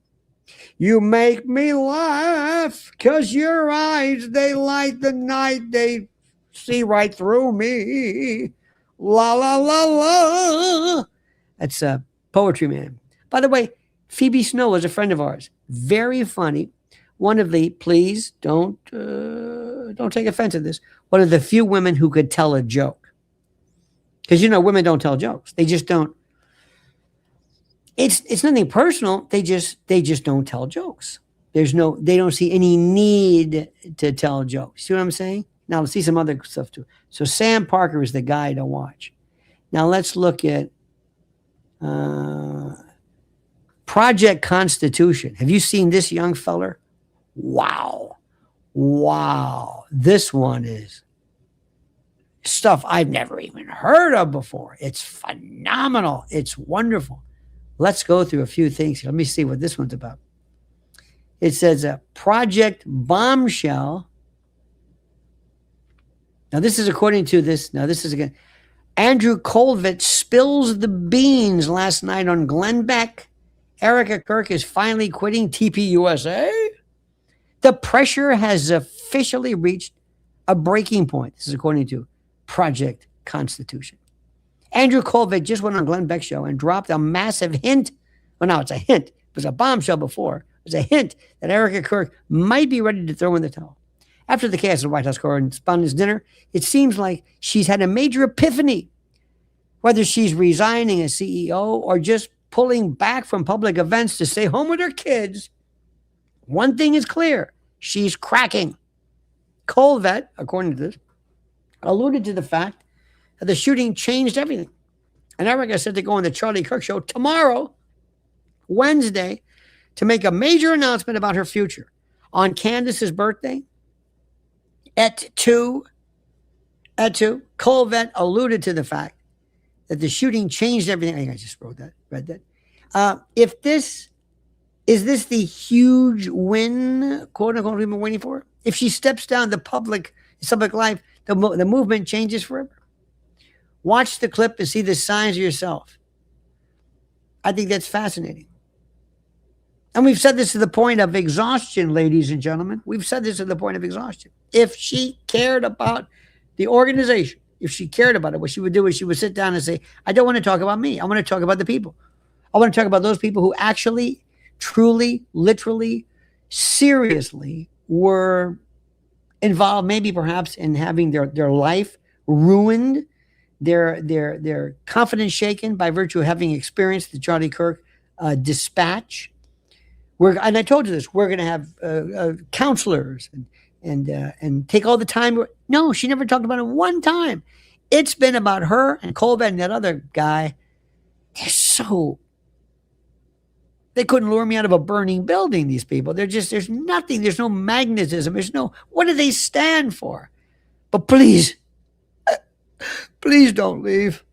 You make me laugh because your eyes, they light the night. They see right through me. La, la, la, la. That's a poetry man. By the way, Phoebe Snow was a friend of ours. Very funny. One of the, please don't take offense at this, one of the few women who could tell a joke. Because women don't tell jokes. They just don't. It's nothing personal. They just don't tell jokes. They don't see any need to tell jokes. See what I'm saying? Now let's see some other stuff too. So Sam Parker is the guy to watch. Now let's look at Project Constitution. Have you seen this young feller? Wow. This one is stuff I've never even heard of before. It's phenomenal. It's wonderful. Let's go through a few things. Let me see what this one's about. It says Project Bombshell. Now this is according to this. Now this is again. Andrew Colvett spills the beans last night on Glenn Beck. Erika Kirk is finally quitting TPUSA. The pressure has officially reached a breaking point. This is according to Project Constitution. Andrew Colvett just went on Glenn Beck's show and dropped a massive hint. Well, now it's a hint. It was a bombshell before. It was a hint that Erika Kirk might be ready to throw in the towel. After the chaos of the White House Correspondents' Dinner, it seems like she's had a major epiphany. Whether she's resigning as CEO or just pulling back from public events to stay home with her kids, one thing is clear. She's cracking. Colvett, according to this, alluded to the fact that the shooting changed everything. And Erika said to go on the Charlie Kirk show tomorrow, Wednesday, to make a major announcement about her future. On Candace's birthday, at 2, Colvett alluded to the fact that the shooting changed everything. I think I just read that. Is this the huge win, quote unquote, we've been waiting for? If she steps down the public life, the movement changes forever. Watch the clip and see the signs yourself. I think that's fascinating. And we've said this to the point of exhaustion, ladies and gentlemen. We've said this to the point of exhaustion. If she cared about the organization, if she cared about it, what she would do is she would sit down and say, I don't want to talk about me. I want to talk about the people. I want to talk about those people who actually, truly, literally, seriously were involved maybe perhaps in having their life ruined, their confidence shaken by virtue of having experienced the Charlie Kirk dispatch. And I told you this, we're going to have counselors and take all the time. No, she never talked about it one time. It's been about her and Colvin and that other guy. They couldn't lure me out of a burning building, these people. There's nothing. There's no magnetism. What do they stand for? But please, please don't leave.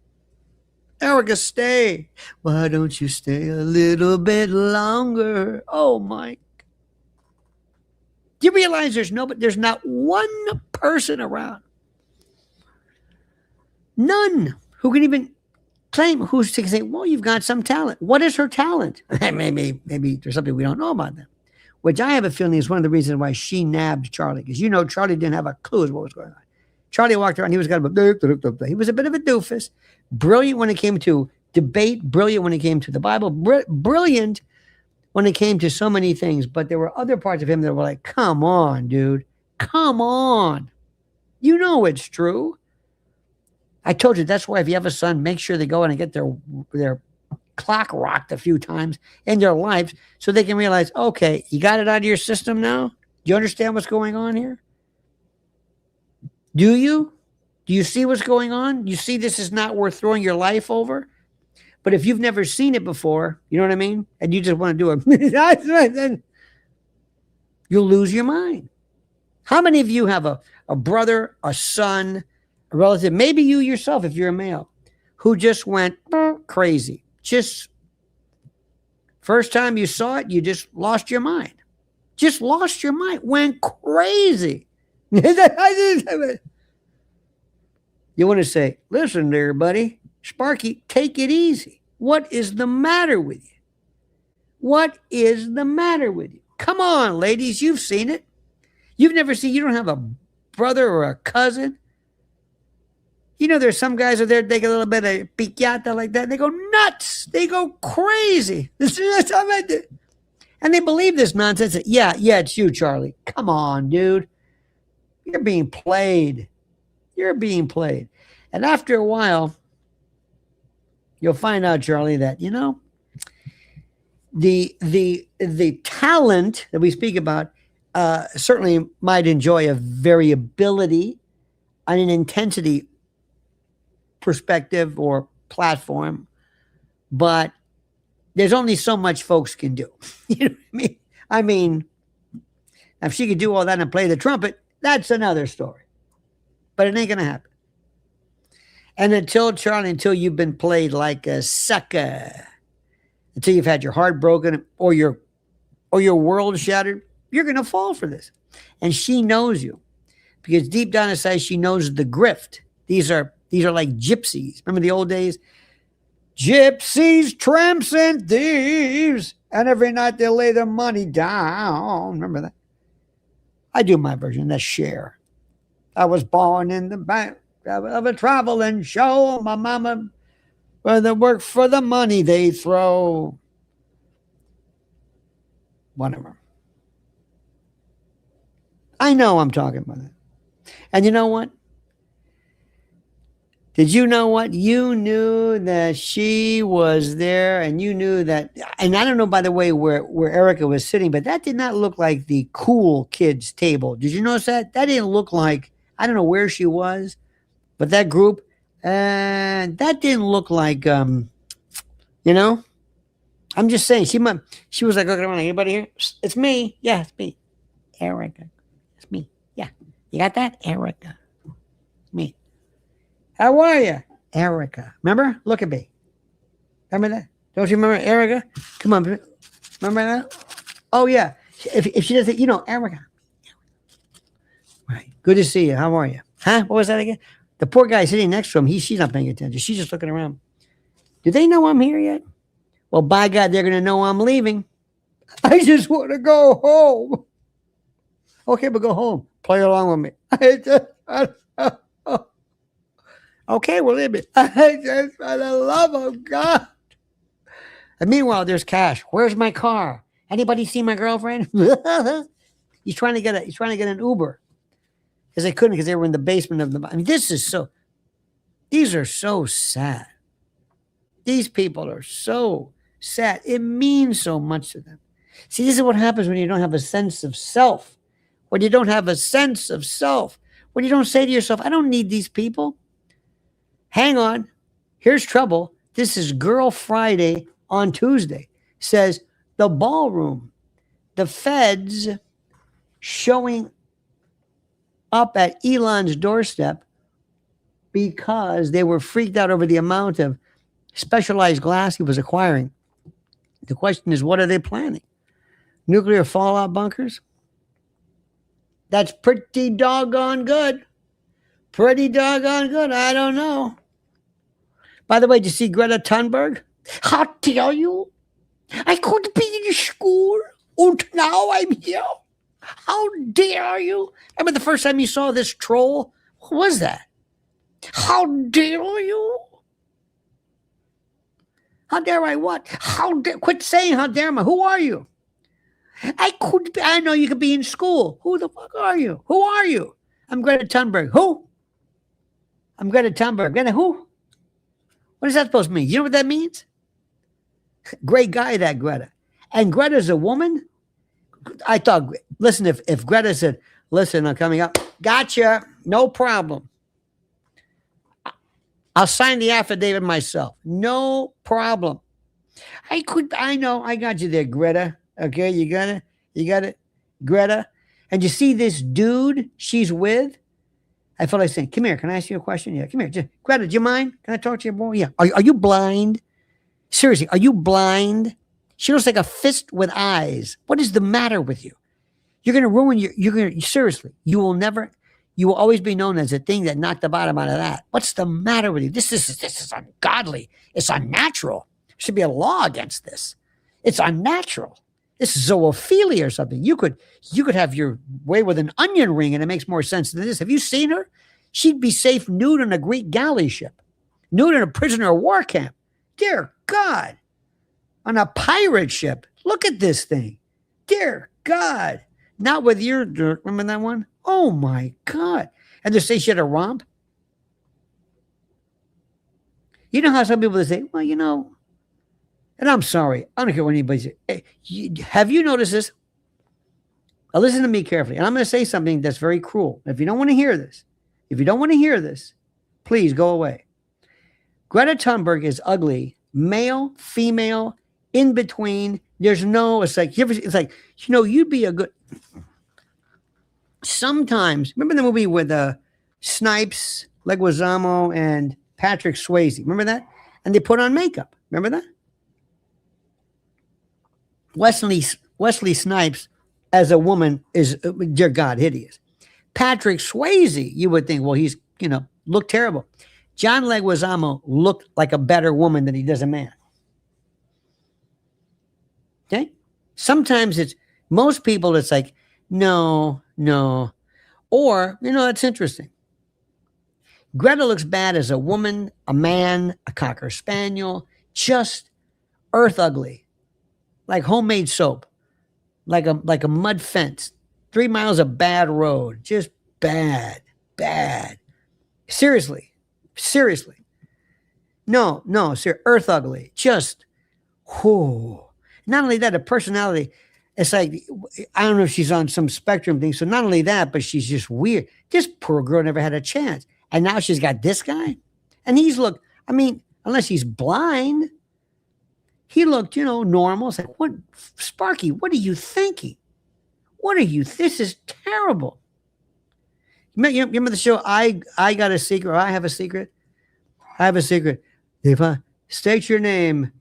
Erika, stay. Why don't you stay a little bit longer? Oh, my. Do you realize there's not one person around, none, who can even claim, who's to say, well, you've got some talent. What is her talent? maybe there's something we don't know about them, which I have a feeling is one of the reasons why she nabbed Charlie, because Charlie didn't have a clue as what was going on. Charlie walked around, he was kind of he was a bit of a doofus, brilliant when it came to debate, brilliant when it came to the Bible, brilliant when it came to so many things, but there were other parts of him that were like, come on, dude, come on. You know it's true. I told you, that's why if you have a son, make sure they go in and get their clock rocked a few times in their lives so they can realize, okay, you got it out of your system now? Do you understand what's going on here? Do you? Do you see what's going on? You see this is not worth throwing your life over? But if you've never seen it before, you know what I mean? And you just want to do it, then you'll lose your mind. How many of you have a brother, a son, a relative, maybe you yourself, if you're a male, who just went crazy? Just first time you saw it, you just lost your mind. Just lost your mind. Went crazy. You want to say, listen there, buddy. Sparky, take it easy. What is the matter with you? What is the matter with you? Come on, ladies, you've seen it. You don't have a brother or a cousin. There's some guys out there take a little bit of piñata like that. And they go nuts. They go crazy. And they believe this nonsense. Yeah, it's you, Charlie. Come on, dude. You're being played. You're being played. And after a while, you'll find out, Charlie, that, the talent that we speak about certainly might enjoy a variability and an intensity perspective or platform, but there's only so much folks can do. You know what I mean? I mean, if she could do all that and play the trumpet, that's another story. But it ain't going to happen. And until you've been played like a sucker, until you've had your heart broken or your world shattered, you're going to fall for this. And she knows you, because deep down inside, she knows the grift. These are like gypsies. Remember the old days? Gypsies, tramps, and thieves. And every night they lay their money down. Remember that? I do my version. That's Cher. I was born in the back of a traveling show. My mama, where they work for the money they throw. Whatever. I know I'm talking about that. And you know what? Did you know what? You knew that she was there, and you knew that, and I don't know, by the way, where Erika was sitting, but that did not look like the cool kids table. Did you notice that? That didn't look like, I don't know where she was, but that group, that didn't look like, I'm just saying, she was like looking around, like, anybody here? It's me. Yeah, it's me. Erika. It's me. Yeah. You got that? Erika. It's me. How are you? Erika. Remember? Look at me. Remember that? Don't you remember Erika? Come on. Remember that? Oh, yeah. If she does it, Erika. Right. Good to see you. How are you? Huh? What was that again? The poor guy sitting next to him, she's not paying attention. She's just looking around. Do they know I'm here yet? Well, by God, they're going to know I'm leaving. I just want to go home. Okay, but go home. Play along with me. Okay, we'll leave it. I just, for the love of God. And meanwhile, there's Cash. Where's my car? Anybody see my girlfriend? He's trying to get an Uber. because they couldn't because they were in the basement of the. I mean, these are so sad. These people are so sad. It means so much to them. See, this is what happens when you don't have a sense of self. When you don't have a sense of self. When you don't say to yourself, I don't need these people. Hang on. Here's trouble. This is Girl Friday on Tuesday. Says the ballroom. The feds showing up at Elon's doorstep because they were freaked out over the amount of specialized glass he was acquiring. The question is, what are they planning? Nuclear fallout bunkers? That's pretty doggone good. Pretty doggone good. I don't know. By the way, did you see Greta Thunberg? How dare you? I could be in school, and now I'm here. How dare you? Remember the first time you saw this troll? What was that? How dare you? How dare I what? Quit saying how dare I. Who are you? I know you could be in school. Who the fuck are you? Who are you? I'm Greta Thunberg. Who? I'm Greta Thunberg. Greta who? What is that supposed to mean? You know what that means? Great guy, that Greta. And Greta's a woman? I thought, listen, if Greta said, listen, I'm coming up, gotcha, no problem. I'll sign the affidavit myself. No problem. I know, I got you there, Greta. Okay, you got it, Greta. And you see this dude she's with? I felt like saying, come here, can I ask you a question? Yeah, come here. Greta, do you mind? Can I talk to you more? Yeah. Are you blind? Seriously, are you blind? She looks like a fist with eyes. What is the matter with you? You're going to ruin seriously, you will always be known as the thing that knocked the bottom out of that. What's the matter with you? This is ungodly. It's unnatural. There should be a law against this. It's unnatural. This is zoophilia or something. You could have your way with an onion ring and it makes more sense than this. Have you seen her? She'd be safe nude on a Greek galley ship, nude in a prisoner of war camp. Dear God, on a pirate ship. Look at this thing. Dear God. Not with your dirt. Remember that one? Oh my God. And they say she had a romp. You know how some people say, well, you know, and I'm sorry, I don't care what anybody says. Hey, have you noticed this? Now listen to me carefully. And I'm going to say something that's very cruel. If you don't want to hear this, please go away. Greta Thunberg is ugly, male, female, in between. There's no, it's like, you know, you'd be a good, sometimes, remember the movie with Snipes, Leguizamo, and Patrick Swayze? Remember that? And they put on makeup. Remember that? Wesley Snipes as a woman is, dear God, hideous. Patrick Swayze, you would think, well, he's, you know, looked terrible. John Leguizamo looked like a better woman than he does a man. Okay? Sometimes it's, most people, it's like, no. Or, you know, it's interesting. Greta looks bad as a woman, a man, a cocker spaniel, just earth ugly. Like homemade soap. Like a mud fence. 3 miles of bad road. Just bad. Seriously. No, earth ugly. Just, whoo. Not only that, a personality, it's like, I don't know if she's on some spectrum thing. So not only that, but she's just weird. This poor girl never had a chance. And now she's got this guy. And unless he's blind, he looked, you know, normal. It's like, what, Sparky, what are you thinking? This is terrible. You remember the show, I Got a Secret, or I Have a Secret? I have a secret. If I state your name,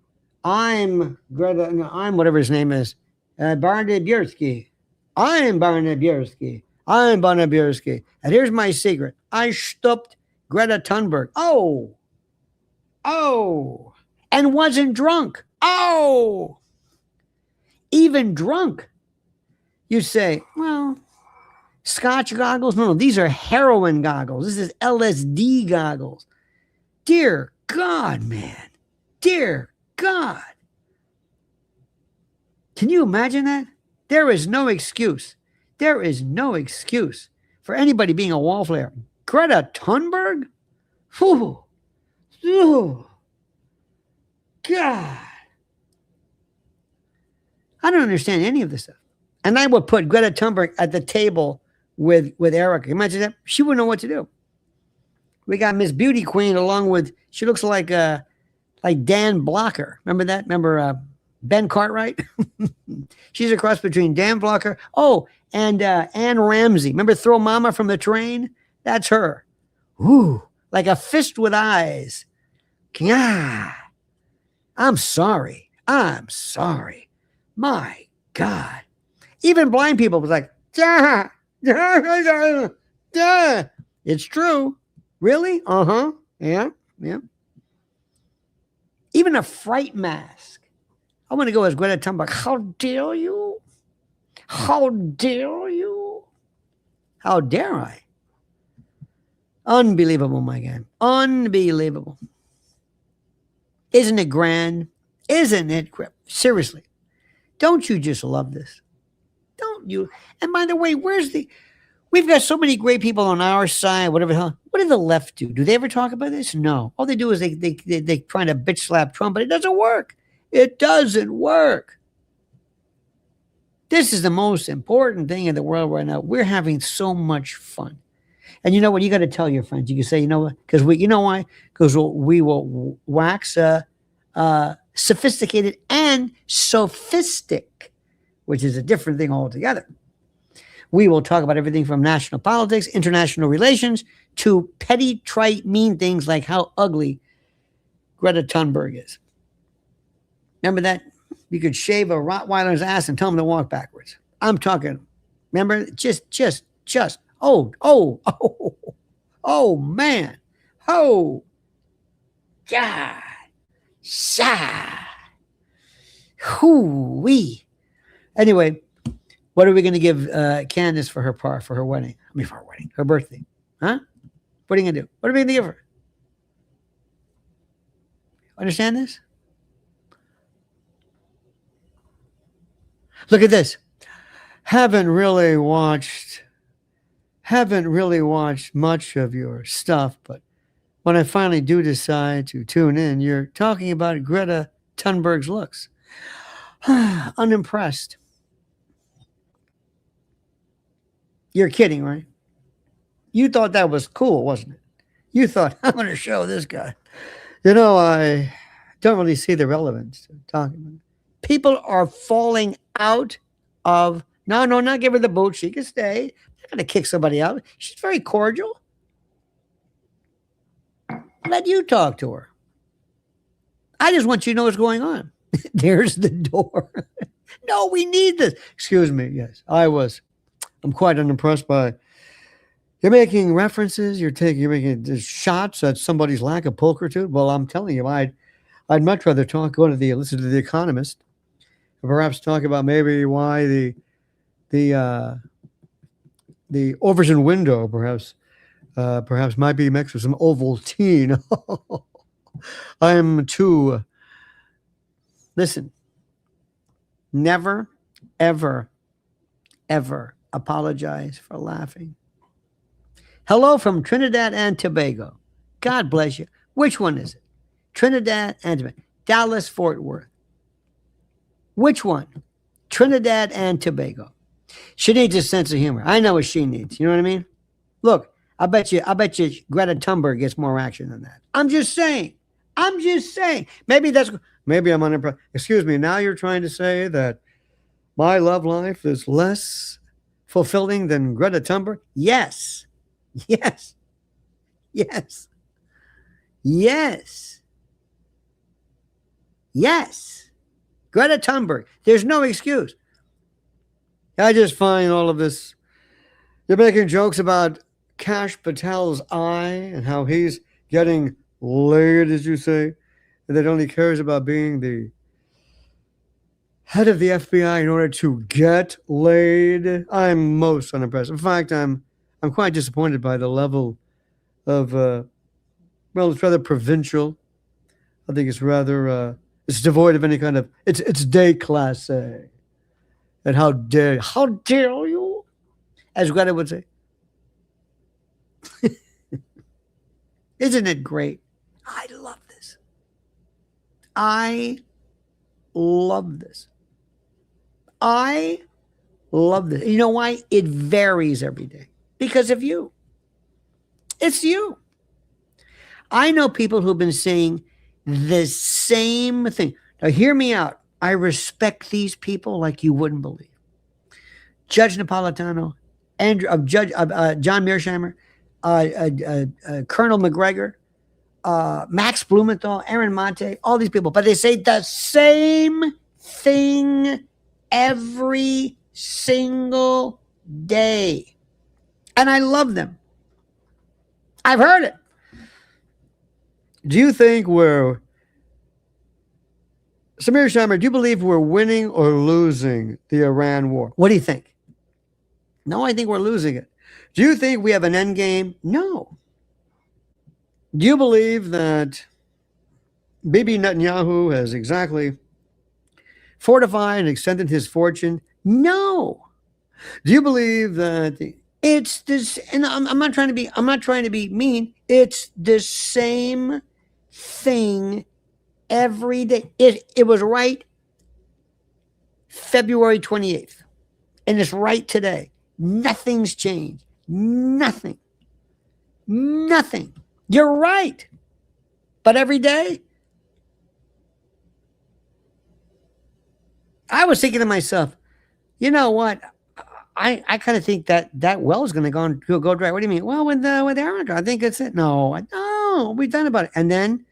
I'm Greta, no, I'm whatever his name is. Barney Biersky. I'm Barney Biersky. And here's my secret. I stopped Greta Thunberg. Oh. And wasn't drunk. Oh. Even drunk. You say, well, Scotch goggles? No, these are heroin goggles. This is LSD goggles. Dear God, man. Dear God. Can you imagine that? There is no excuse for anybody being a wallflower. Greta Thunberg? Whew. Ooh. God. I don't understand any of this stuff. And I would put Greta Thunberg at the table with Erika. Imagine that. She wouldn't know what to do. We got Miss Beauty Queen along with, she looks like Dan Blocker. Remember that? Remember Ben Cartwright? She's a cross between Dan Blocker. Oh, and Ann Ramsey. Remember Throw Mama from the Train? That's her. Ooh, like a fist with eyes. Yeah. I'm sorry. My God. Even blind people was like, yeah. It's true. Really? Uh-huh. Yeah. Even a fright mask. I want to go as Greta Thunberg. How dare you? How dare you? How dare I? Unbelievable, my guy. Unbelievable. Isn't it grand? Isn't it great? Seriously. Don't you just love this? Don't you? And by the way, we've got so many great people on our side, whatever the hell. What did the left do? Do they ever talk about this? No. All they do is they try to bitch slap Trump, but it doesn't work. It doesn't work. This is the most important thing in the world right now. We're having so much fun. And you know what? You got to tell your friends. You can say, you know what? You know why? Because we will wax sophisticated and sophistic, which is a different thing altogether. We will talk about everything from national politics, international relations, to petty, trite, mean things like how ugly Greta Thunberg is. Remember that? You could shave a Rottweiler's ass and tell him to walk backwards. I'm talking. Remember? Just. Oh, man. Oh, God. Sigh. Hoo-wee. Anyway, what are we going to give Candace for her wedding? Her birthday. Huh? What are you going to do? What are we going to give her? Understand this? Look at this. Haven't really watched much of your stuff, but when I finally do decide to tune in, you're talking about Greta Thunberg's looks. Unimpressed. You're kidding, right? You thought that was cool, wasn't it? You thought, I'm going to show this guy. You know, I don't really see the relevance of talking about it. People are falling out of, no, not give her the boot. She can stay. I'm not going to kick somebody out. She's very cordial. Let you talk to her. I just want you to know what's going on. There's the door. No, we need this. Excuse me. Yes, I'm quite unimpressed by, you're making references. You're making shots at somebody's lack of pulchritude. Well, I'm telling you, I'd much rather listen to The Economist, or perhaps talk about maybe why the aubergine window perhaps might be mixed with some Ovaltine. I'm too. Listen, never, ever, ever apologize for laughing. Hello from Trinidad and Tobago. God bless you. Which one is it? Trinidad and Tobago. Dallas, Fort Worth. Which one? Trinidad and Tobago. She needs a sense of humor. I know what she needs. You know what I mean? Look, I bet you Greta Thunberg gets more action than that. I'm just saying. Maybe I'm unimpressed. Excuse me. Now you're trying to say that my love life is less fulfilling than Greta Thunberg? Yes. Greta Thunberg. There's no excuse. I just find all of this. You're making jokes about Kash Patel's eye and how he's getting laid, as you say, and that only cares about being the head of the FBI in order to get laid. I'm most unimpressed. In fact, I'm quite disappointed by the level of, it's rather provincial. I think it's rather, it's devoid of any kind of, it's déclassé. And how dare you, as Greta would say. Isn't it great? I love this. I love this. I love this. You know why? It varies every day because of you. It's you. I know people who've been saying the same thing. Now, hear me out. I respect these people like you wouldn't believe. Judge Napolitano, John Mearsheimer, Colonel McGregor, Max Blumenthal, Aaron Monte, all these people, but they say the same thing every single day. And I love them. I've heard it. Do you think we're, Samir Sheimer, do you believe we're winning or losing the Iran war? What do you think? No, I think we're losing it. Do you think we have an end game? No. Do you believe that Bibi Netanyahu has exactly fortified and extended his fortune? No. Do you believe that it's this? And I'm not trying to be mean. It's the same thing every day. It was right February 28th, and it's right today. Nothing's changed. Nothing. You're right. But every day, I was thinking to myself, you know what? I kind of think that well is going to go dry. What do you mean? Well, with Erika, I think that's it. No, we've done about it. And then,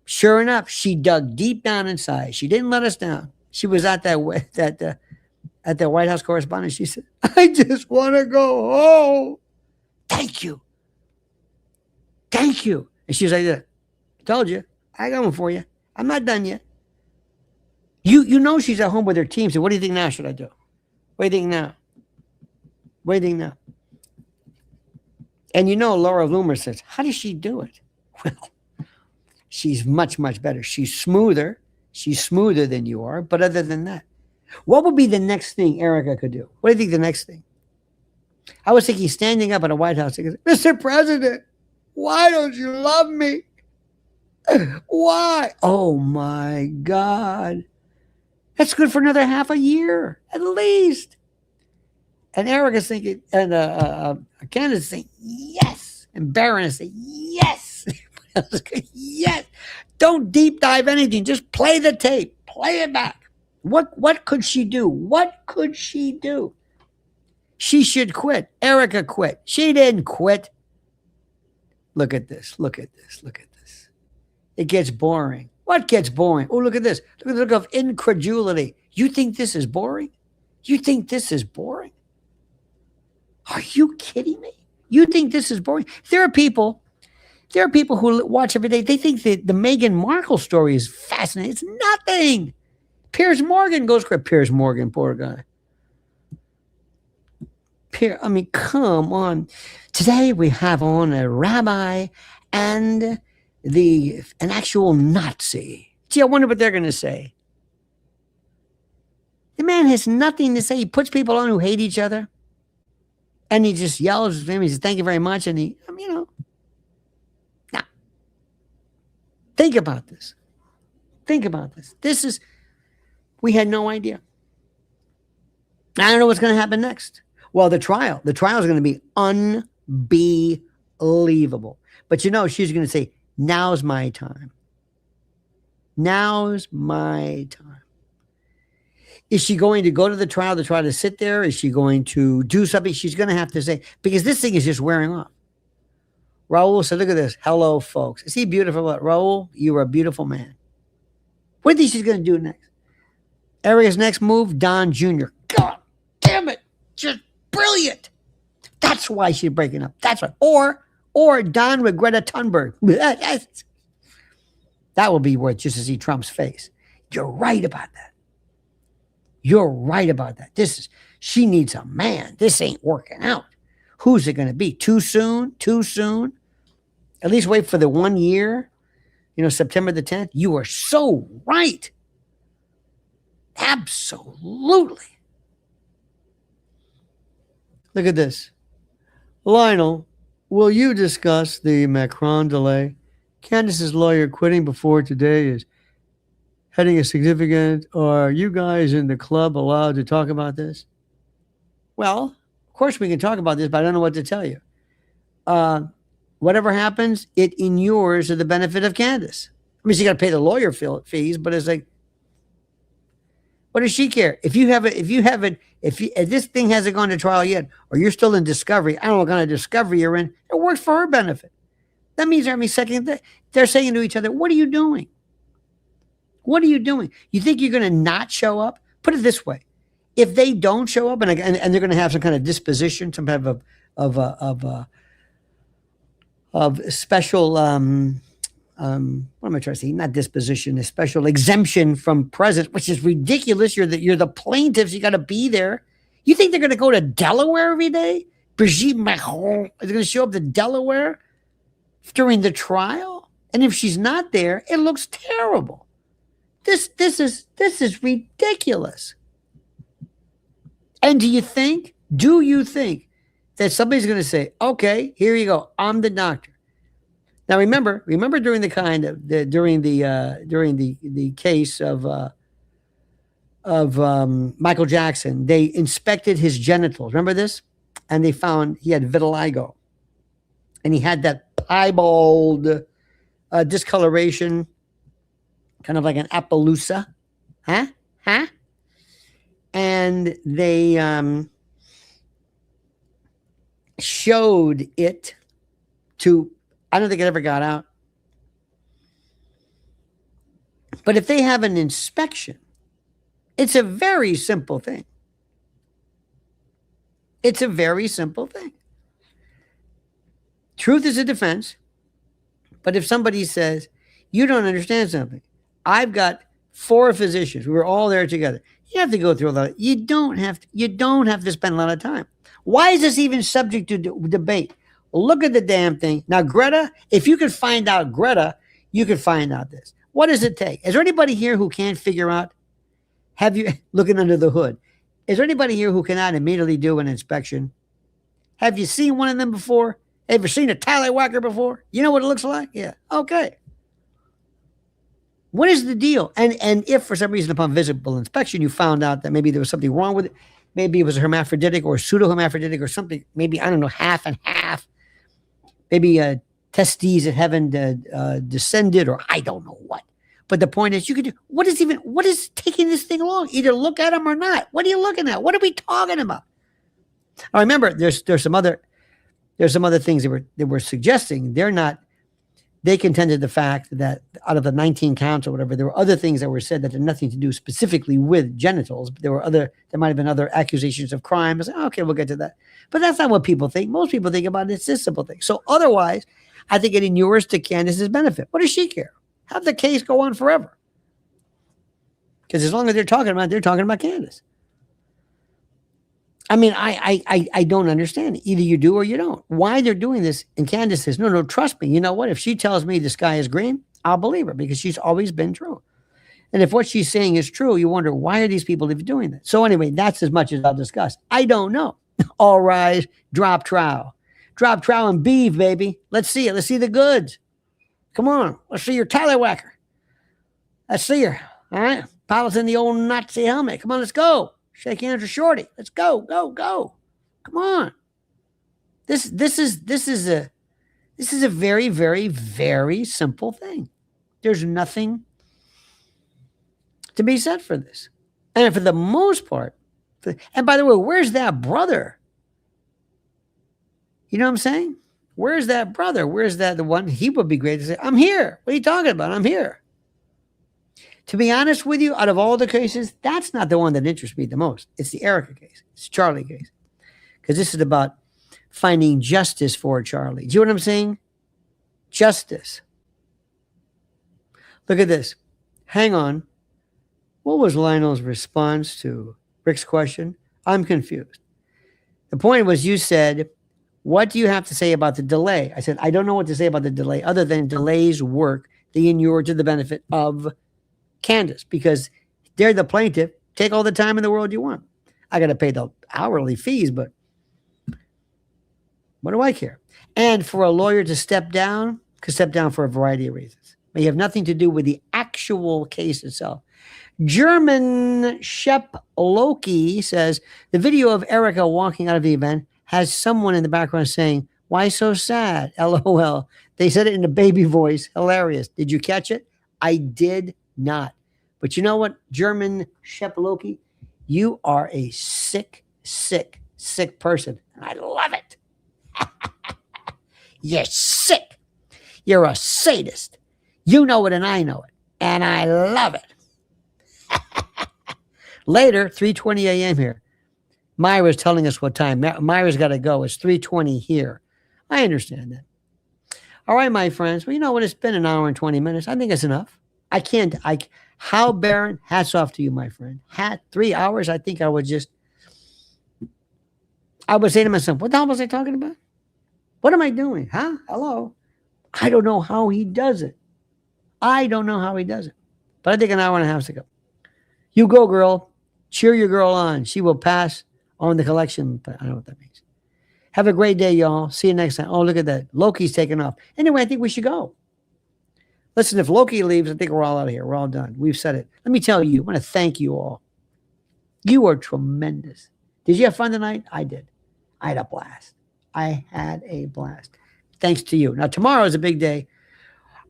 sure enough, she dug deep down inside. She didn't let us down. She was at the White House correspondence. She said, "I just want to go home. Thank you." And she was like, "I told you, I got one for you. I'm not done yet." You know she's at home with her team. So what do you think now should I do? What do you think now? And you know Laura Loomer says, how does she do it? Well, she's much, much better. She's smoother. She's smoother than you are. But other than that, what would be the next thing Erika could do? What do you think the next thing? I was thinking standing up at a White House, Mr. President, why don't you love me? Why? Oh my God. That's good for another half a year, at least. And Erika's thinking, and Candace is saying, yes. And Barron is saying, yes. Yes. Don't deep dive anything. Just play the tape. Play it back. What could she do? What could she do? She should quit. Erika quit. She didn't quit. Look at this. It gets boring. What gets boring? Oh, look at this. Look at the look of incredulity. You think this is boring? Are you kidding me? You think this is boring? There are people who watch every day. They think that the Meghan Markle story is fascinating. It's nothing. Piers Morgan goes crazy. Piers Morgan, poor guy. Come on. Today we have on a rabbi and an actual Nazi. Gee, I wonder what they're going to say. The man has nothing to say. He puts people on who hate each other. And he just yells at him. He says, thank you very much. And now, think about this. We had no idea. I don't know what's going to happen next. Well, the trial is going to be unbelievable. But she's going to say, now's my time. Is she going to go to the trial to try to sit there? Is she going to do something? She's going to have to say, because this thing is just wearing off. Raul said, look at this. Hello, folks. Is he beautiful? Raul, you are a beautiful man. What do you think she's going to do next? Erika's next move, Don Jr. God damn it. Just brilliant. That's why she's breaking up. That's right. Or Don with Greta Thunberg. That will be worth just to see Trump's face. You're right about that. She needs a man. This ain't working out. Who's it going to be? Too soon? At least wait for the 1 year, September the 10th. You are so right. Absolutely. Look at this. Lionel will you discuss the Macron delay? Candace's lawyer quitting before today is heading a significant. Are you guys in the club allowed to talk about this? Well, of course we can talk about this, but I don't know what to tell you. Whatever happens, it inures to the benefit of Candace. I mean, she got to pay the lawyer fees, but it's like, what does she care? If this thing hasn't gone to trial yet, or you're still in discovery, I don't know what kind of discovery you're in. It works for her benefit. That means they're saying to each other, "What are you doing? What are you doing? You think you're going to not show up?" Put it this way: if they don't show up, and they're going to have some kind of disposition, some type of special. What am I trying to say? Not disposition, a special exemption from presence, which is ridiculous. You're the plaintiffs. You got to be there. You think they're going to go to Delaware every day? Brigitte Macron is going to show up to Delaware during the trial, and if she's not there, it looks terrible. This is ridiculous. And do you think that somebody's going to say, "Okay, here you go. I'm the doctor"? Now remember during the case of Michael Jackson, they inspected his genitals. Remember this? And they found he had vitiligo, and he had that piebald discoloration, kind of like an Appaloosa, huh? And they showed it to. I don't think it ever got out. But if they have an inspection, it's a very simple thing. It's a very simple thing. Truth is a defense. But if somebody says, "You don't understand something. I've got 4 physicians. We were all there together." You have to go through a lot. You don't have to spend a lot of time. Why is this even subject to debate? Look at the damn thing. Now, Greta, if you could find out Greta, you could find out this. What does it take? Is there anybody here who can't figure out? Have you, looking under the hood, is there anybody here who cannot immediately do an inspection? Have you seen one of them before? Have you seen a tallywhacker before? You know what it looks like? Yeah. Okay. What is the deal? And if for some reason upon visible inspection you found out that maybe there was something wrong with it, maybe it was a hermaphroditic or pseudo-hermaphroditic or something, maybe, I don't know, half and half, maybe testes that haven't descended, or I don't know what. But the point is, you could do, what is taking this thing along? Either look at them or not. What are you looking at? What are we talking about? I remember there's some other things they were suggesting. They contended the fact that out of the 19 counts or whatever, there were other things that were said that had nothing to do specifically with genitals. But there might have been other accusations of crime. I said, okay, we'll get to that. But that's not what people think. Most people think about it. It's this simple thing. So otherwise, I think it inures to Candace's benefit. What does she care? Have the case go on forever. Because as long as they're talking about Candace. I mean, I don't understand it. Either you do or you don't. Why they're doing this? And Candace says, no, trust me. You know what? If she tells me the sky is green, I'll believe her because she's always been true. And if what she's saying is true, you wonder, why are these people even doing that? So anyway, that's as much as I'll discuss. I don't know. All rise, drop trowel. Drop trowel and beef, baby. Let's see it. Let's see the goods. Come on. Let's see your tallywhacker. Let's see her. All right. Pilot's in the old Nazi helmet. Come on, let's go. Shake hands with Shorty. Let's go. Come on. This is a very, very, very simple thing. There's nothing to be said for this. And for the most part, and by the way, where's that brother? You know what I'm saying? Where's that brother? Where's that the one? He would be great to say, I'm here. What are you talking about? I'm here. To be honest with you, out of all the cases, that's not the one that interests me the most. It's the Erika case. It's the Charlie case. Because this is about finding justice for Charlie. Do you know what I'm saying? Justice. Look at this. Hang on. What was Lionel's response to Rick's question? I'm confused. The point was, you said, what do you have to say about the delay? I said, I don't know what to say about the delay other than delays work. They inure to the benefit of Candace because they're the plaintiff. Take all the time in the world you want. I got to pay the hourly fees, but What do I care? And for a lawyer to step down, could step down for a variety of reasons. May have nothing to do with the actual case itself. German Shep Loki says the video of Erika walking out of the event has someone in the background saying, "Why so sad? LOL." They said it in a baby voice. Hilarious. Did you catch it? I did not. But you know what, German Shep Loki? You are a sick, sick, sick person. And I love it. You're sick. You're a sadist. You know it and I know it. And I love it. Later, 3:20 a.m. here. Myra's telling us what time. Myra's got to go. It's 3:20 here. I understand that. All right, my friends. Well, you know what? It's been an hour and 20 minutes. I think it's enough. How barren. Hats off to you, my friend. 3 hours. I think I would say to myself, what the hell was I talking about? What am I doing? Huh? Hello? I don't know how he does it. But I think an hour and a half to go. You go, girl. Cheer your girl on. She will pass on the collection. But I don't know what that means. Have a great day, y'all. See you next time. Oh, look at that. Loki's taking off. Anyway, I think we should go. Listen, if Loki leaves, I think we're all out of here. We're all done. We've said it. Let me tell you, I want to thank you all. You are tremendous. Did you have fun tonight? I did. I had a blast. Thanks to you. Now, tomorrow is a big day.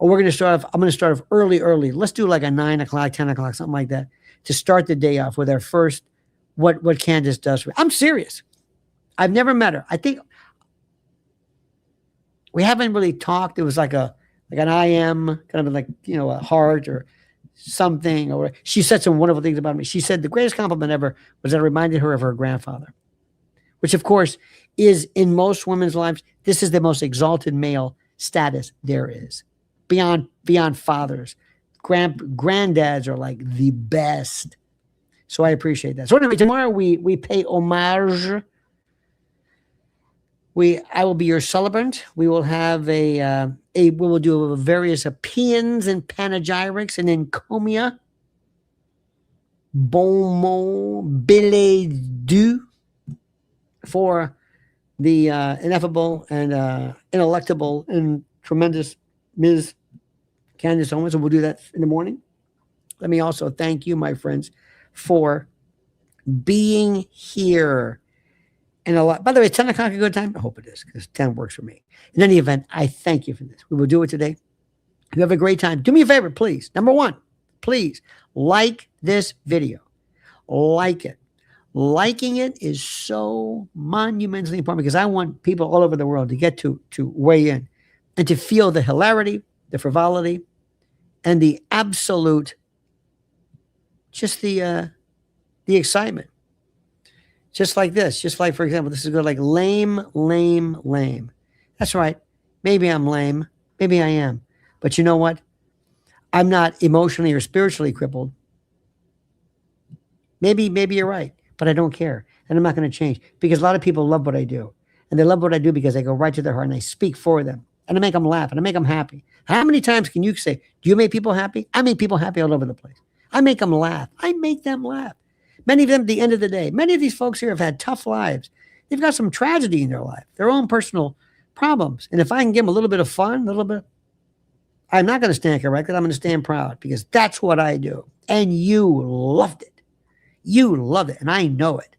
I'm going to start off early. Let's do like a 9 o'clock, 10 o'clock, something like that, to start the day off with our first, what Candace does for me. I'm serious. I've never met her. I think we haven't really talked. It was like an I am, kind of like, a heart or something. Or she said some wonderful things about me. She said the greatest compliment ever was that I reminded her of her grandfather, which of course is in most women's lives. This is the most exalted male status there is. Beyond fathers, granddads are like the best. So I appreciate that. So anyway, tomorrow we pay homage. I will be your celebrant. We will have we will do various paeans and panegyrics and encomia. Bon mot, billet doux for the ineffable and ineluctable and tremendous Ms. Candace Owens, and we'll do that in the morning. Let me also thank you, my friends, for being here. And by the way, 10 o'clock a good time? I hope it is, because 10 works for me. In any event, I thank you for this. We will do it today. You have a great time. Do me a favor, please. Number one, please like this video. Like it. Liking it is so monumentally important because I want people all over the world to get to weigh in and to feel the hilarity, the frivolity, and the absolute, just the excitement. Just like this. Just like, for example, this is good, like lame, lame, lame. That's right. Maybe I'm lame. Maybe I am. But you know what? I'm not emotionally or spiritually crippled. Maybe you're right, but I don't care. And I'm not going to change because a lot of people love what I do. And they love what I do because I go right to their heart and I speak for them. And I make them laugh and I make them happhappy. How many times can you say, do you make people happy? I make people happy all over the place. I make them laugh. I make them laugh. Many of them, at the end of the day, many of these folks here have had tough lives. They've got some tragedy in their life, their own personal problems. And if I can give them a little bit of fun, I'm not going to stand corrected. I'm going to stand proud because that's what I do. And you loved it. You love it. And I know it.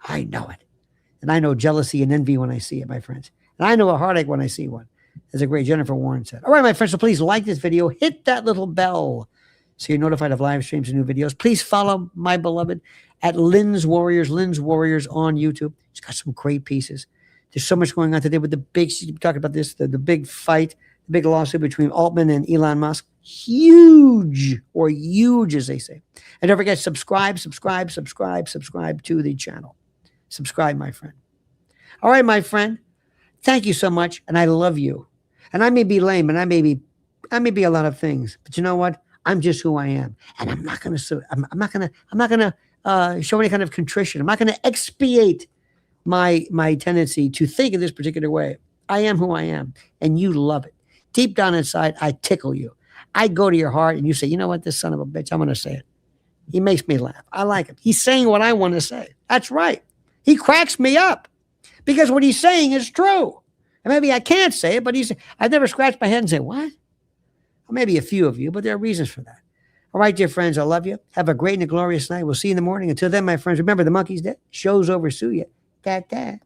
And I know jealousy and envy when I see it, my friends. And I know a heartache when I see one, as a great Jennifer Warren said. All right, my friends, so please like this video. Hit that little bell so you're notified of live streams and new videos. Please follow my beloved at Lynn's Warriors on YouTube. She's got some great pieces. There's so much going on today with the big, she's talking about this, the big fight, the big lawsuit between Altman and Elon Musk. Huge as they say. And don't forget, subscribe to the channel. Subscribe, my friend. All right, my friend. Thank you so much, and I love you. And I may be lame, and I may be a lot of things, but you know what? I'm just who I am, and I'm not going to show any kind of contrition. I'm not going to expiate my tendency to think in this particular way. I am who I am, and you love it. Deep down inside, I tickle you. I go to your heart, and you say, you know what? This son of a bitch, I'm going to say it. He makes me laugh. I like him. He's saying what I want to say. That's right. He cracks me up because what he's saying is true. And maybe I can't say it, but I've never scratched my head and said, what? Well, maybe a few of you, but there are reasons for that. All right, dear friends, I love you. Have a great and a glorious night. We'll see you in the morning. Until then, my friends, remember the monkey's dead. Show's over. Sue ya. Ta-ta.